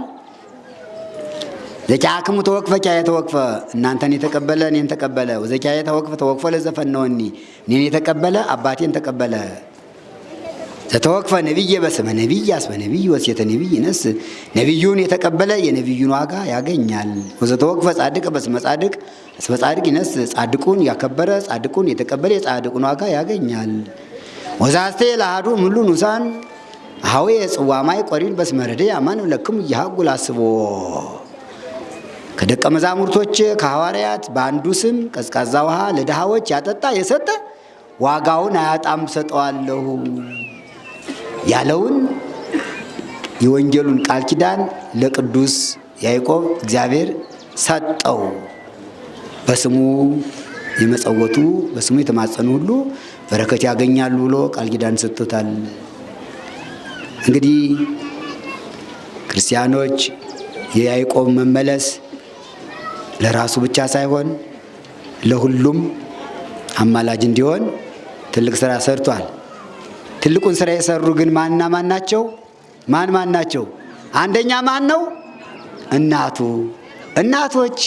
S1: ዘኪያክሙ ተወክፈ ኪያየ ተወክፈ፣ እናንተን የተቀበለ እኔን ተቀበለ። ወዘኪያየ ተወክፈ ተወክፈ ለዘፈነወኒ፣ እኔን የተቀበለ አባቴን ተቀበለ። ዘተወክፈ ነቢየ በስመ ነቢይ አስመ ነቢይ ወሴተ ነቢይ ይነስ፣ ነቢዩን የተቀበለ የነቢዩን ዋጋ ያገኛል። ወዘተወክፈ ጻድቀ በስመ ጻድቅ አስመ ጻድቅ ይነስ፣ ጻድቁን ያከበረ ጻድቁን የተቀበለ የጻድቁን ዋጋ ያገኛል። ወዛስቴ ለአሐዱ እምሉ ንዑሳን አኀዌ ጽዋማይ ቆሪን በስመ ረድኤ አማን ለክሙ እየሃጉል አስቦ፣ ከደቀ መዛሙርቶች ከሐዋርያት በአንዱ ስም ቀዝቃዛ ውሃ ለድሃዎች ያጠጣ የሰጠ ዋጋውን አያጣም ሰጠዋለሁ ያለውን የወንጌሉን ቃል ኪዳን ለቅዱስ ያዕቆብ እግዚአብሔር ሰጠው። በስሙ የመጸወቱ በስሙ የተማጸኑ ሁሉ በረከት ያገኛሉ ብሎ ቃል ኪዳን ሰጥቶታል። እንግዲህ ክርስቲያኖች የያዕቆብ መመለስ ለራሱ ብቻ ሳይሆን ለሁሉም አማላጅ እንዲሆን ትልቅ ስራ ሰርቷል። ትልቁን ስራ የሰሩ ግን ማንና ማን ናቸው? ማን ናቸው? አንደኛ ማን ነው? እናቱ። እናቶች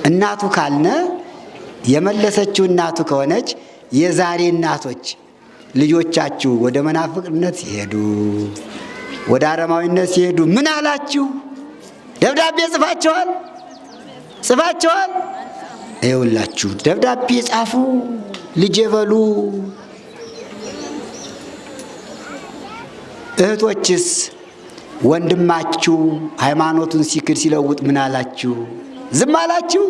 S1: እናቱ ካልነ የመለሰችው እናቱ ከሆነች የዛሬ እናቶች ልጆቻችሁ ወደ መናፍቅነት ሲሄዱ፣ ወደ አረማዊነት ሲሄዱ ምን አላችሁ? ደብዳቤ ጽፋችኋል? ይኸውላችሁ ደብዳቤ ጻፉ፣ ልጄ በሉ። እህቶችስ ወንድማችሁ ሃይማኖቱን ሲክድ ሲለውጥ ምን አላችሁ? ዝም አላችሁ?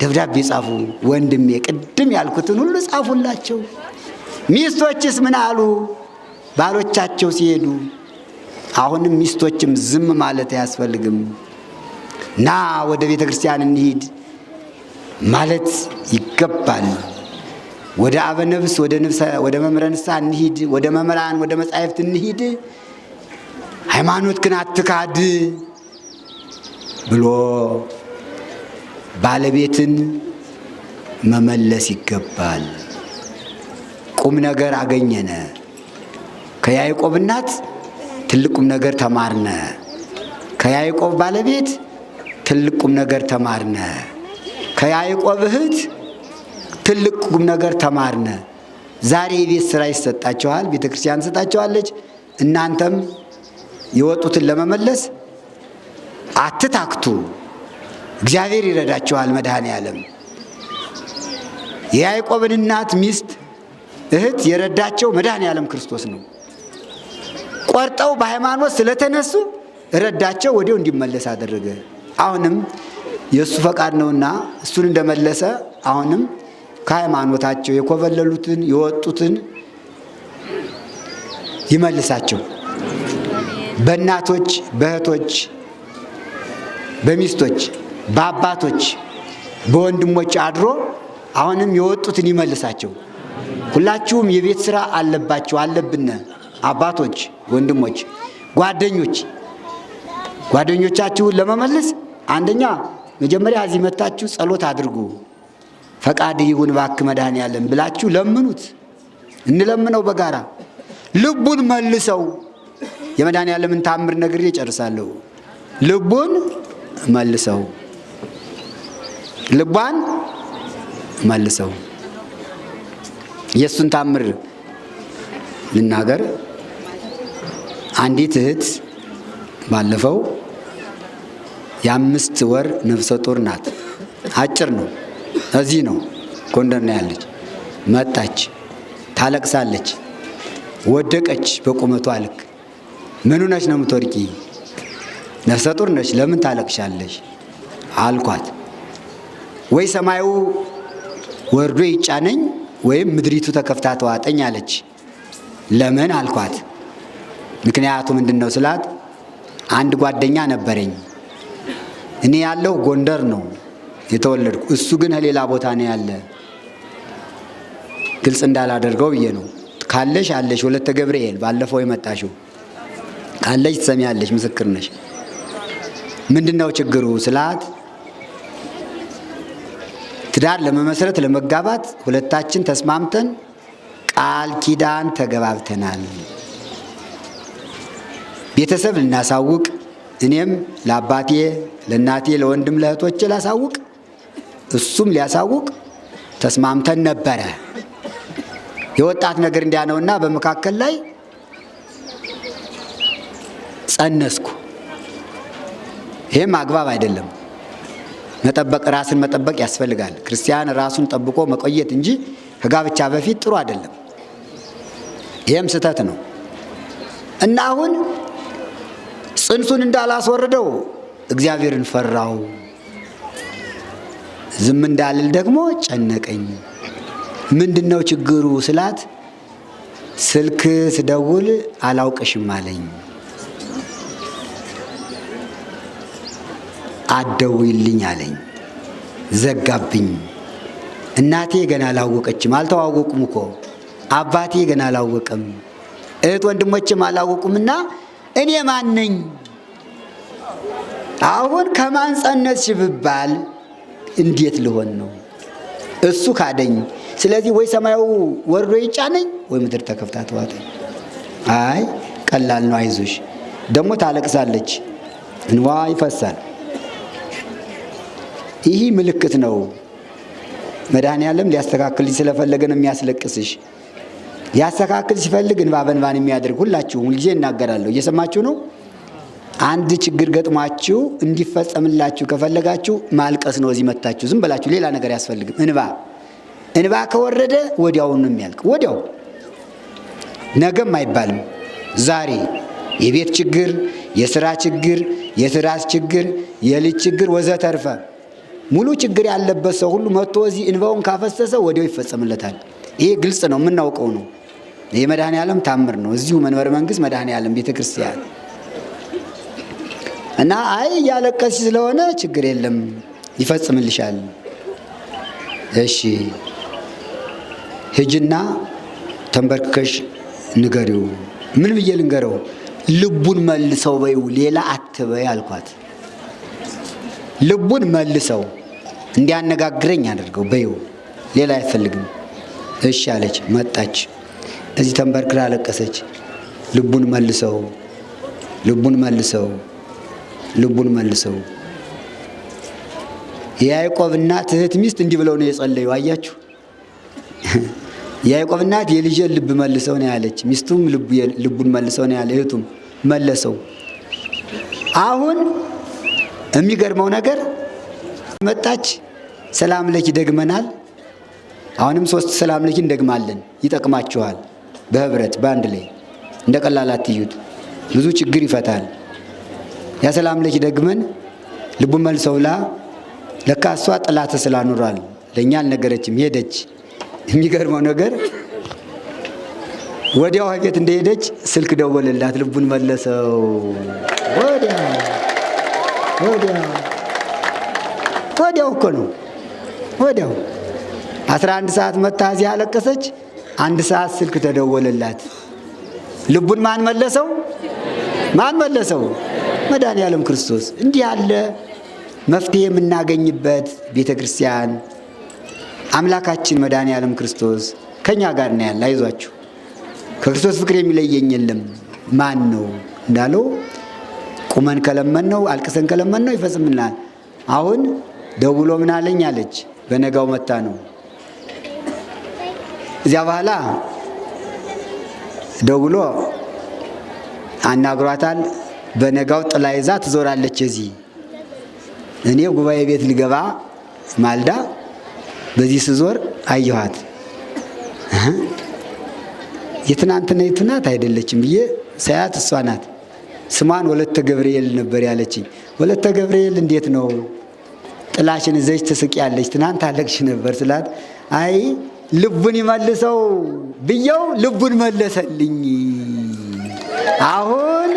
S1: ደብዳቤ ጻፉ። ወንድሜ ቅድም ያልኩትን ሁሉ ጻፉላቸው። ሚስቶችስ ምን አሉ? ባሎቻቸው ሲሄዱ አሁንም ሚስቶችም ዝም ማለት አያስፈልግም። ና ወደ ቤተ ክርስቲያን እንሂድ ማለት ይገባል። ወደ አበነብስ ወደ መምህረ ንስሐ እንሂድ፣ ወደ መምህራን ወደ መጻሕፍት እንሂድ፣ ሃይማኖት ግን አትካድ ብሎ ባለቤትን መመለስ ይገባል። ቁም ነገር አገኘነ። ከያዕቆብ እናት ትልቅ ቁም ነገር ተማርነ። ከያዕቆብ ባለቤት ትልቅ ቁም ነገር ተማርነ። ከያዕቆብ እህት ትልቅ ቁም ነገር ተማርነ። ዛሬ የቤት ስራ ይሰጣቸዋል፣ ቤተ ክርስቲያን ትሰጣቸዋለች። እናንተም የወጡትን ለመመለስ አትታክቱ። እግዚአብሔር ይረዳቸዋል። መድኃኔ ዓለም የያዕቆብን እናት ሚስት እህት የረዳቸው መድኃኔ ዓለም ክርስቶስ ነው። ቆርጠው በሃይማኖት ስለተነሱ ረዳቸው፣ ወዲያው እንዲመለስ አደረገ። አሁንም የእሱ ፈቃድ ነውና እሱን እንደመለሰ አሁንም ከሃይማኖታቸው የኮበለሉትን የወጡትን ይመልሳቸው። በእናቶች በእህቶች በሚስቶች በአባቶች በወንድሞች አድሮ አሁንም የወጡትን ይመልሳቸው። ሁላችሁም የቤት ስራ አለባችሁ፣ አለብን። አባቶች፣ ወንድሞች፣ ጓደኞቻችሁን ለመመለስ አንደኛ መጀመሪያ እዚህ መታችሁ ጸሎት አድርጉ። ፈቃድ ይሁን እባክህ መድኃኔዓለም ብላችሁ ለምኑት። እንለምነው በጋራ ልቡን መልሰው። የመድኃኔዓለምን ታምር ነግሬ እጨርሳለሁ። ልቡን መልሰው፣ ልቧን መልሰው። የእሱን ታምር ልናገር። አንዲት እህት ባለፈው የ5 ወር ነፍሰ ጡር ናት። አጭር ነው። እዚህ ነው ጎንደር ነው ያለች። መጣች፣ ታለቅሳለች። ወደቀች በቁመቷ ልክ። ምን ሆነሽ ነው የምትወርቂ? ነፍሰ ጡር ነች፣ ለምን ታለቅሻለሽ አልኳት። ወይ ሰማዩ ወርዶ ይጫነኝ ወይም ምድሪቱ ተከፍታ ተዋጠኝ አለች። ለምን አልኳት። ምክንያቱ ምንድነው ስላት፣ አንድ ጓደኛ ነበረኝ። እኔ ያለው ጎንደር ነው፣ የተወለድኩ። እሱ ግን ሌላ ቦታ ነው ያለ። ግልጽ እንዳላደርገው ብዬ ነው። ካለሽ አለሽ ወለተ ገብርኤል ባለፈው የመጣሽው ካለሽ ትሰሚያለሽ፣ ምስክር ነሽ። ምንድነው ችግሩ ስላት ትዳር ለመመስረት ለመጋባት ሁለታችን ተስማምተን ቃል ኪዳን ተገባብተናል። ቤተሰብ ልናሳውቅ፣ እኔም ለአባቴ ለእናቴ ለወንድም ለእህቶቼ ላሳውቅ፣ እሱም ሊያሳውቅ ተስማምተን ነበረ። የወጣት ነገር እንዲያ ነውና በመካከል ላይ ጸነስኩ። ይህም አግባብ አይደለም። መጠበቅ ራስን መጠበቅ ያስፈልጋል። ክርስቲያን ራሱን ጠብቆ መቆየት እንጂ ከጋብቻ በፊት ጥሩ አይደለም። ይህም ስህተት ነው እና አሁን ጽንሱን እንዳላስወርደው እግዚአብሔርን ፈራው። ዝም እንዳልል ደግሞ ጨነቀኝ። ምንድነው ችግሩ ስላት ስልክ ስደውል አላውቅሽም አለኝ። አትደውይልኝ አለኝ። ዘጋብኝ። እናቴ ገና አላወቀችም፣ አልተዋወቁም እኮ አባቴ ገና አላወቅም፣ እህት ወንድሞችም አላወቁምና እኔ ማን ነኝ? አሁን ከማን ጸነስሽ ብባል እንዴት ልሆን ነው? እሱ ካደኝ። ስለዚህ ወይ ሰማዩ ወርዶ ይጫነኝ ወይ ምድር ተከፍታ ትዋጠኝ። አይ ቀላል ነው፣ አይዞሽ። ደግሞ ታለቅሳለች፣ እንባ ይፈሳል። ይህ ምልክት ነው። መድኃኔዓለም ሊያስተካክልሽ ስለፈለገ ነው የሚያስለቅስሽ። ሊያስተካክል ሲፈልግ እንባ በእንባን የሚያደርግ ሁላችሁም ሁልጊዜ እናገራለሁ። እየሰማችሁ ነው። አንድ ችግር ገጥሟችሁ እንዲፈጸምላችሁ ከፈለጋችሁ ማልቀስ ነው። እዚህ መታችሁ ዝም ብላችሁ ሌላ ነገር አያስፈልግም። እንባ ከወረደ ወዲያው ነው የሚያልቅ። ወዲያው ነገም አይባልም። ዛሬ የቤት ችግር፣ የሥራ ችግር፣ የትዳር ችግር፣ የልጅ ችግር ወዘተርፈ ሙሉ ችግር ያለበት ሰው ሁሉ መጥቶ እዚህ እንባውን ካፈሰሰ ወዲያው ይፈጸምለታል። ይሄ ግልጽ ነው፣ የምናውቀው ነው። የመድኃኔዓለም ታምር ነው። እዚሁ መንበረ መንግስት መድኃኔዓለም ቤተክርስቲያን እና አይ ያለቀስሽ ስለሆነ ችግር የለም ይፈጽምልሻል። እሺ ሂጂና ተንበርክከሽ ንገሪው። ምን ብዬ ልንገረው? ልቡን መልሰው በይው፣ ሌላ አትበይ አልኳት። ልቡን መልሰው እንዲያነጋግረኝ አድርገው በይው፣ ሌላ አይፈልግም። እሺ አለች። መጣች። እዚህ ተንበርክራ አለቀሰች። ልቡን መልሰው፣ ልቡን መልሰው፣ ልቡን መልሰው። የያዕቆብ እናት እህት ሚስት እንዲህ ብለው ነው የጸለዩ። አያችሁ፣ የያዕቆብ እናት የልጄን ልብ መልሰው ነው ያለች። ሚስቱም ልቡን መልሰው ነው ያለ። እህቱም መለሰው። አሁን የሚገርመው ነገር መጣች። ሰላም ለኪ ደግመናል። አሁንም 3 ሰላም ለኪ እንደግማለን። ይጠቅማችኋል። በህብረት በአንድ ላይ እንደ ቀላል አትዩት። ብዙ ችግር ይፈታል። ያ ሰላም ለኪ ደግመን ልቡን መልሰውላ ለካ እሷ ጥላት ስላኑራል ለኛ አልነገረችም። ሄደች። የሚገርመው ነገር ወዲያው ቤት እንደሄደች ስልክ ደወለላት። ልቡን መለሰው። ወዲያው እኮ ነው። ወዲያው 11 ሰዓት መታ እዚህ አለቀሰች። 1 ሰዓት ስልክ ተደወለላት። ልቡን ማን መለሰው? ማን መለሰው? መድኃኔዓለም ክርስቶስ። እንዲህ ያለ መፍትሄ የምናገኝበት ቤተ ክርስቲያን አምላካችን መድኃኔዓለም ክርስቶስ ከኛ ጋር ነው ያለ። አይዟችሁ፣ ከክርስቶስ ፍቅር የሚለየኝ የለም። ማን ነው እንዳለው ቁመን ከለመን ነው አልቅሰን ከለመን ነው ይፈጽምልናል። አሁን ደውሎ ምን አለኝ አለች። በነጋው መታ ነው። እዚያ በኋላ ደውሎ አናግሯታል። በነጋው ጥላ ይዛ ትዞራለች። እዚህ እኔ ጉባኤ ቤት ልገባ ማልዳ በዚህ ስዞር አየኋት። የትናንትናይቱ ናት አይደለችም ብዬ ሳያት እሷ ናት። ስሟን ወለተ ገብርኤል ነበር ያለችኝ። ወለተ ገብርኤል እንዴት ነው ጥላሽን ይዘሽ ትስቂያለሽ? ትናንት አለቅሽ ነበር ስላት፣ አይ ልቡን ይመልሰው ብየው ልቡን መለሰልኝ። አሁን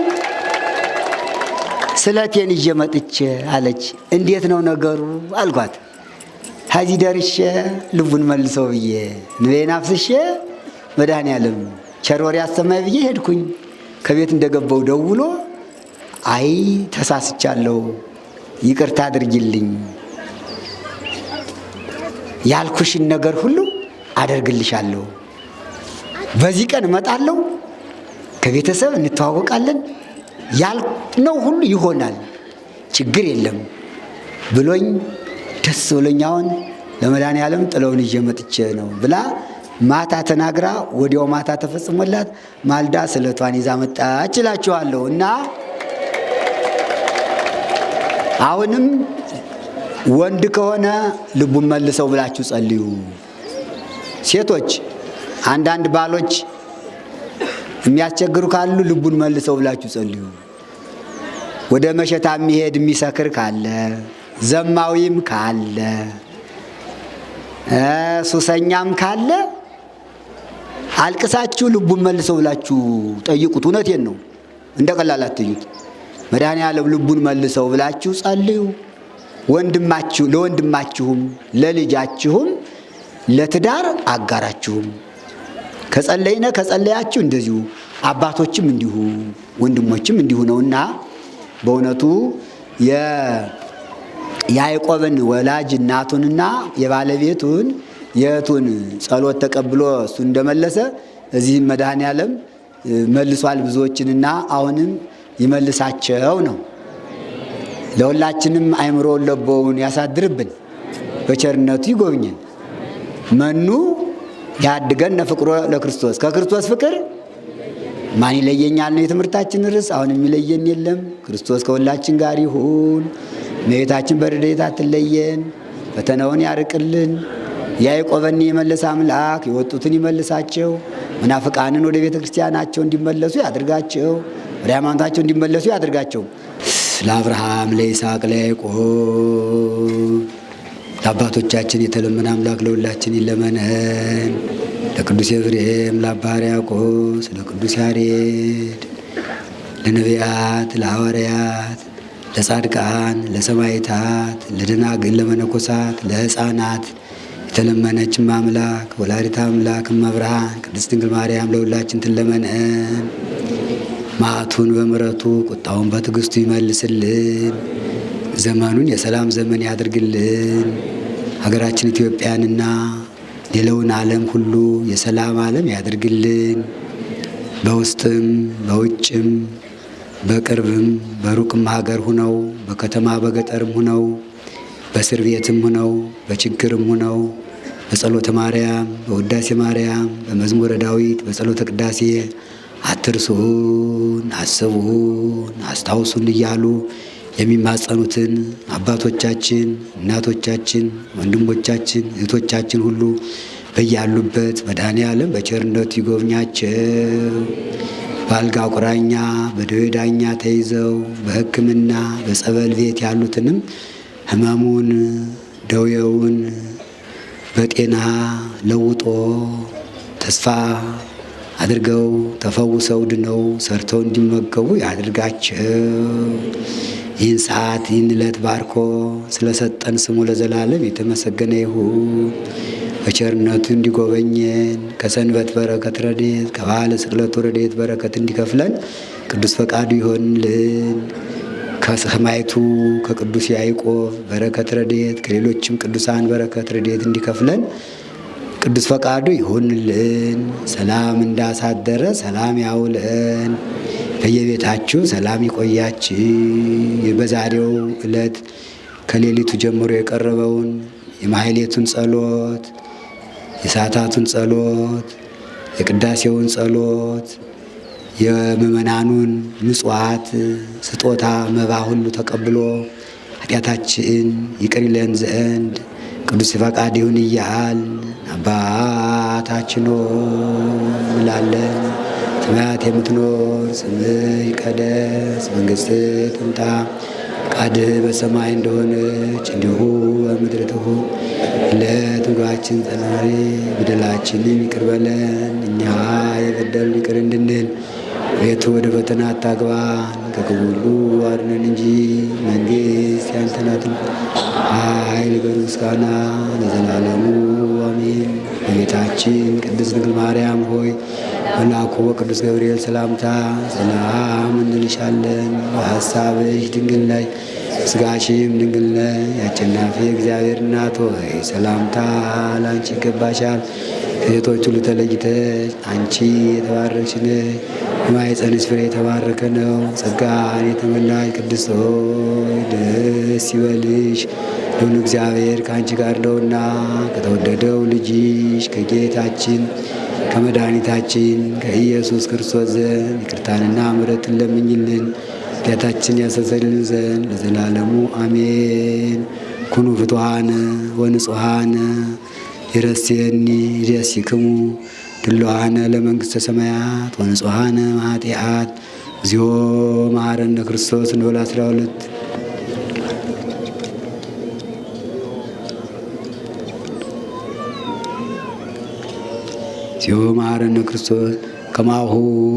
S1: ስለቴን ይዤ መጥቼ አለች። እንዴት ነው ነገሩ አልኳት። ከዚህ ደርሼ ልቡን መልሰው ብዬ ንቤን አፍስሼ መድኃኔዓለም ቸር ወሬ አሰማኝ ብዬ ሄድኩኝ። ከቤት እንደገባው ደውሎ አይ ተሳስቻለሁ፣ ይቅርታ አድርጊልኝ፣ ያልኩሽን ነገር ሁሉ አደርግልሻለሁ፣ በዚህ ቀን እመጣለሁ፣ ከቤተሰብ እንተዋወቃለን፣ ያልነው ሁሉ ይሆናል፣ ችግር የለም ብሎኝ ደስ ብሎኝ አሁን ለመድኃኔዓለም ጥለውን ይዤ መጥቼ ነው ብላ ማታ ተናግራ ወዲያው ማታ ተፈጽሞላት ማልዳ ስለቷን ይዛ መጣች እላችኋለሁ። እና አሁንም ወንድ ከሆነ ልቡን መልሰው ብላችሁ ጸልዩ። ሴቶች አንዳንድ ባሎች የሚያስቸግሩ ካሉ ልቡን መልሰው ብላችሁ ጸልዩ። ወደ መሸታ የሚሄድ የሚሰክር ካለ፣ ዘማዊም ካለ፣ ሱሰኛም ካለ አልቅሳችሁ ልቡን መልሰው ብላችሁ ጠይቁት። እውነቴን ነው፣ እንደ ቀላል አትዩት። መድኃኔዓለም ልቡን መልሰው ብላችሁ ጸልዩ። ወንድማችሁ ለወንድማችሁም ለልጃችሁም ለትዳር አጋራችሁም ከጸለያችሁ እንደዚሁ አባቶችም እንዲሁ ወንድሞችም እንዲሁ ነውና በእውነቱ የያዕቆብን ወላጅ እናቱንና የባለቤቱን የእህቱን ጸሎት ተቀብሎ እሱ እንደመለሰ እዚህም መድኃኔዓለም መልሷል ብዙዎችንና አሁንም ይመልሳቸው ነው። ለሁላችንም አእምሮውን ለቦውን ያሳድርብን፣ በቸርነቱ ይጎብኘን። መኑ ያድገን ፍቅሮ ለክርስቶስ፣ ከክርስቶስ ፍቅር ማን ይለየኛል ነው የትምህርታችን ርዕስ። አሁን የሚለየን የለም። ክርስቶስ ከሁላችን ጋር ይሁን። እመቤታችን በረድኤታ አትለየን፣ ፈተናውን ያርቅልን። ያዕቆብን የመለሰ አምላክ የወጡትን ይመልሳቸው። መናፍቃንን ወደ ቤተ ክርስቲያናቸው እንዲመለሱ ያድርጋቸው፣ ወደ ሃይማኖታቸው እንዲመለሱ ያድርጋቸው። ለአብርሃም ለይስሐቅ ለያዕቆብ ለአባቶቻችን የተለመነ አምላክ ለሁላችን ይለመነን። ለቅዱስ ኤፍሬም ለአባ ሕርያቆስ ለቅዱስ ያሬድ ለነቢያት ለሐዋርያት ለጻድቃን ለሰማዕታት ለደናግል ለመነኮሳት ለሕፃናት የተለመነች አምላክ ወላዲተ አምላክ እመብርሃን ቅድስት ድንግል ማርያም ለሁላችን ትለመነን። መዓቱን በምሕረቱ ቁጣውን በትዕግስቱ ይመልስልን። ዘመኑን የሰላም ዘመን ያድርግልን። ሀገራችን ኢትዮጵያንና ሌላውን ዓለም ሁሉ የሰላም ዓለም ያድርግልን። በውስጥም በውጭም በቅርብም በሩቅም ሀገር ሁነው በከተማ በገጠርም ሁነው በእስር ቤትም ሁነው በችግርም ሁነው በጸሎተ ማርያም በውዳሴ ማርያም በመዝሙረ ዳዊት በጸሎተ ቅዳሴ አትርሱን፣ አስቡን፣ አስታውሱን እያሉ የሚማጸኑትን አባቶቻችን፣ እናቶቻችን፣ ወንድሞቻችን፣ እህቶቻችን ሁሉ በያሉበት መድኃኔዓለም በቸርነቱ ይጎብኛቸው። በአልጋ ቁራኛ በደዌ ዳኛ ተይዘው በሕክምና በጸበል ቤት ያሉትንም ሕመሙን ደዌውን በጤና ለውጦ ተስፋ አድርገው ተፈውሰው ድነው ሰርተው እንዲመገቡ ያድርጋቸው። ይህን ሰዓት ይህን ዕለት ባርኮ ስለሰጠን ስሙ ለዘላለም የተመሰገነ ይሁን። በቸርነቱ እንዲጎበኘን ከሰንበት በረከት ረድኤት ከበዓለ ስቅለቱ ረድኤት በረከት እንዲከፍለን ቅዱስ ፈቃዱ ይሆንልን። ከሰማዕቱ ከቅዱስ ያዕቆብ በረከት ረድኤት ከሌሎችም ቅዱሳን በረከት ረድኤት እንዲከፍለን ቅዱስ ፈቃዱ ይሆንልን። ሰላም እንዳሳደረ ሰላም ያውለን። በየቤታችሁ ሰላም ይቆያችሁ። በዛሬው ዕለት ከሌሊቱ ጀምሮ የቀረበውን የማሕሌቱን ጸሎት፣ የሰዓታቱን ጸሎት፣ የቅዳሴውን ጸሎት፣ የምእመናኑን ምጽዋት ስጦታ መባ ሁሉ ተቀብሎ ኃጢአታችን ይቅር ይለን ዘንድ ቅዱስ ፈቃድ ይሁን እያል አባታችን እንላለን። ሰማያት የምትኖር ስምህ ይቀደስ፣ መንግሥትህ ትምጣ፣ ፈቃድህ በሰማይ እንደሆነች እንዲሁ በምድር ትሁን። ዕለት ምግባችንን ስጠን ዛሬ፣ በደላችንን ይቅር በለን እኛ የበደሉንን ይቅር እንድንል። አቤቱ ወደ ፈተና አታግባን፣ ከክፉ ሁሉ አድነን እንጂ መንግሥት ያንተ ናትና ኃይል በምስጋና ለዘላለሙ አሜን። እመቤታችን ቅድስት ድንግል ማርያም ሆይ መልአኩ በቅዱስ ገብርኤል ሰላምታ ሰላም እንልሻለን። በሐሳብሽ ድንግል ነሽ፣ በሥጋሽም ድንግል ነሽ። የአሸናፊ እግዚአብሔር እናት ሆይ ሰላምታ ላንቺ ይገባሻል። ከሴቶች ሁሉ ተለይተሽ አንቺ የተባረክሽ ነሽ፣ የማኅፀንሽ ፍሬ የተባረከ ነው። ጸጋን የተመላሽ ቅድስት ሆይ ደስ ይበልሽ፣ ልዑል እግዚአብሔር ከአንቺ ጋር ነውና ከተወደደው ልጅሽ ከጌታችን ከመድኃኒታችን ከኢየሱስ ክርስቶስ ዘንድ ይቅርታንና ምሕረትን ለምኝልን ኃጢአታችንን ያስተሰርይልን ዘንድ ለዘላለሙ አሜን። ኩኑ ፍቱሐነ ወንጹሐነ ይረስየኒ ይሬስይክሙ ድሉዋነ ለመንግሥተ ሰማያት ወንጹሐነ እምኃጢአት እግዚኦ መሐረነ ክርስቶስ እንበል 12 እግዚኦ መሐረነ ክርስቶስ ከማሁ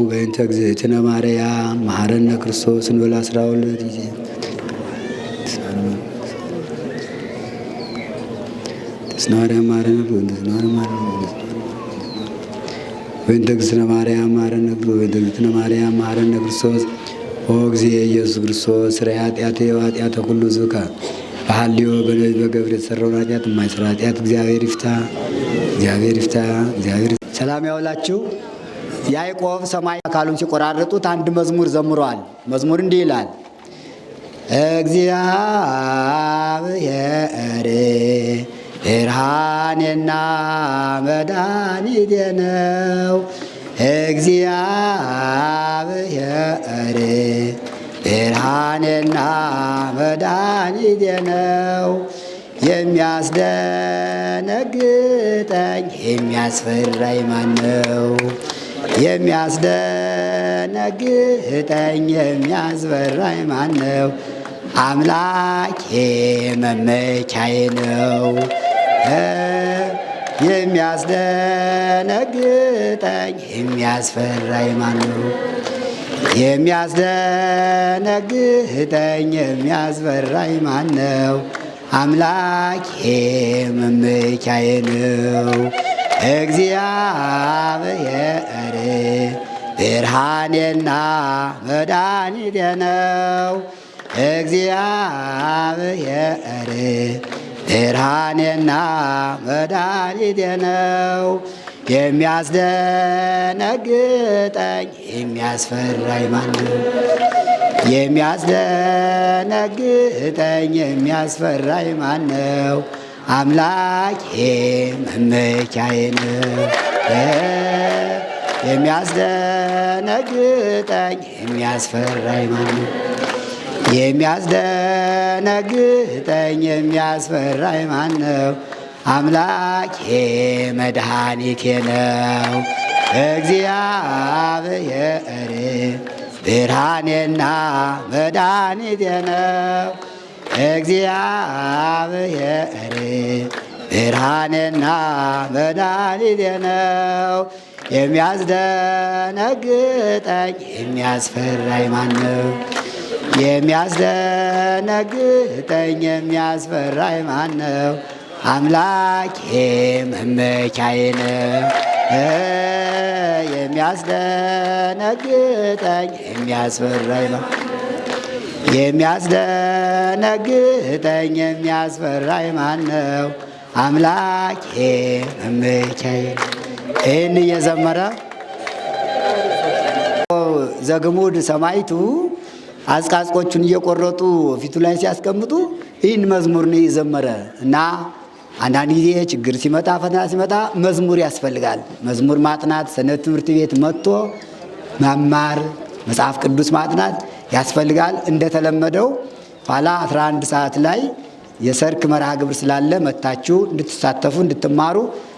S1: በእንተ እግዝእትነ ማርያም መሐረነ ክርስቶስ እንበል 12 ጊዜ በእንተ እግዝእትነ ማርያም መሐረነ ክርስቶስ ኦ እግዚእ ኢየሱስ ክርስቶስ ስራይ ኃጢአቴ ወኃጢአተ ኩሉ ሕዝብከ በሐልዮ በነቢብ በገብር የተሰራውን ኃጢአት የማይሰራ ኃጢአት እግዚአብሔር ይፍታ። ሰላም ያውላችሁ። ያዕቆብ ሰማይ አካሉን ሲቆራረጡት አንድ መዝሙር ዘምሯል። መዝሙር እንዲህ ይላል። እግዚአብሔር ብርሃኔና መድኃኒቴ ነው። እግዚአብሔር ብርሃኔና መድኃኒቴ ነው። የሚያስደነግጠኝ የሚያስፈራኝ ማን ነው? የሚያስደነግጠኝ የሚያስፈራኝ ማን ነው? አምላኬ መመኪያዬ ነው። የሚያስደነግጠኝ የሚያስፈራኝ ማን ነው? የሚያስደነግጠኝ የሚያስፈራኝ ማን ነው? አምላኬ መመኪያዬ ነው። እግዚአብሔር ብርሃኔና መድኃኒቴ ነው። እግዚአብሔር ብርሃኔና መድኃኒቴ ነው። የሚያስደነግጠኝ የሚያስፈራኝ ማን ነው? የሚያስደነግጠኝ የሚያስፈራኝ ማን ነው? አምላኬ መመኪያዬ ነው። የሚያስደነግጠኝ የሚያስፈራኝ ማን ነው? የሚያስደነግጠኝ የሚያስፈራኝ ማን ነው? አምላኬ መድኃኒቴ ነው። እግዚአብሔር ብርሃኔና መድኃኒቴ ነው። እግዚአብሔር ብርሃኔና መድኃኒቴ ነው። የሚያስደነግጠኝ የሚያስፈራኝ ማን ነው? የሚያስደነግጠኝ የሚያስፈራኝ ማን ነው? አምላኬ መመኪያዬ ነው። የሚያስደነግጠኝ የሚያስፈራኝ የሚያስደነግጠኝ የሚያስፈራኝ ማን ነው? አምላኬ መመኪያዬ ነው። ይህን እየዘመረ ዘግሙድ ሰማይቱ አጽቃጽቆቹን እየቆረጡ ፊቱ ላይ ሲያስቀምጡ ይህን መዝሙር ነው የዘመረ እና አንዳንድ ጊዜ ችግር ሲመጣ ፈተና ሲመጣ መዝሙር ያስፈልጋል። መዝሙር ማጥናት፣ ሰንበት ትምህርት ቤት መጥቶ መማር፣ መጽሐፍ ቅዱስ ማጥናት ያስፈልጋል። እንደተለመደው ኋላ 11 ሰዓት ላይ የሰርክ መርሃ ግብር ስላለ መታችሁ እንድትሳተፉ እንድትማሩ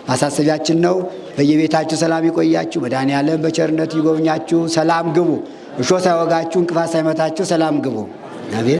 S1: ማሳሰቢያችን ነው። በየቤታችሁ ሰላም ይቆያችሁ። መድኃኔዓለም በቸርነቱ ይጎብኛችሁ። ሰላም ግቡ። እሾህ ሳይወጋችሁ እንቅፋት ሳይመታችሁ ሰላም ግቡ።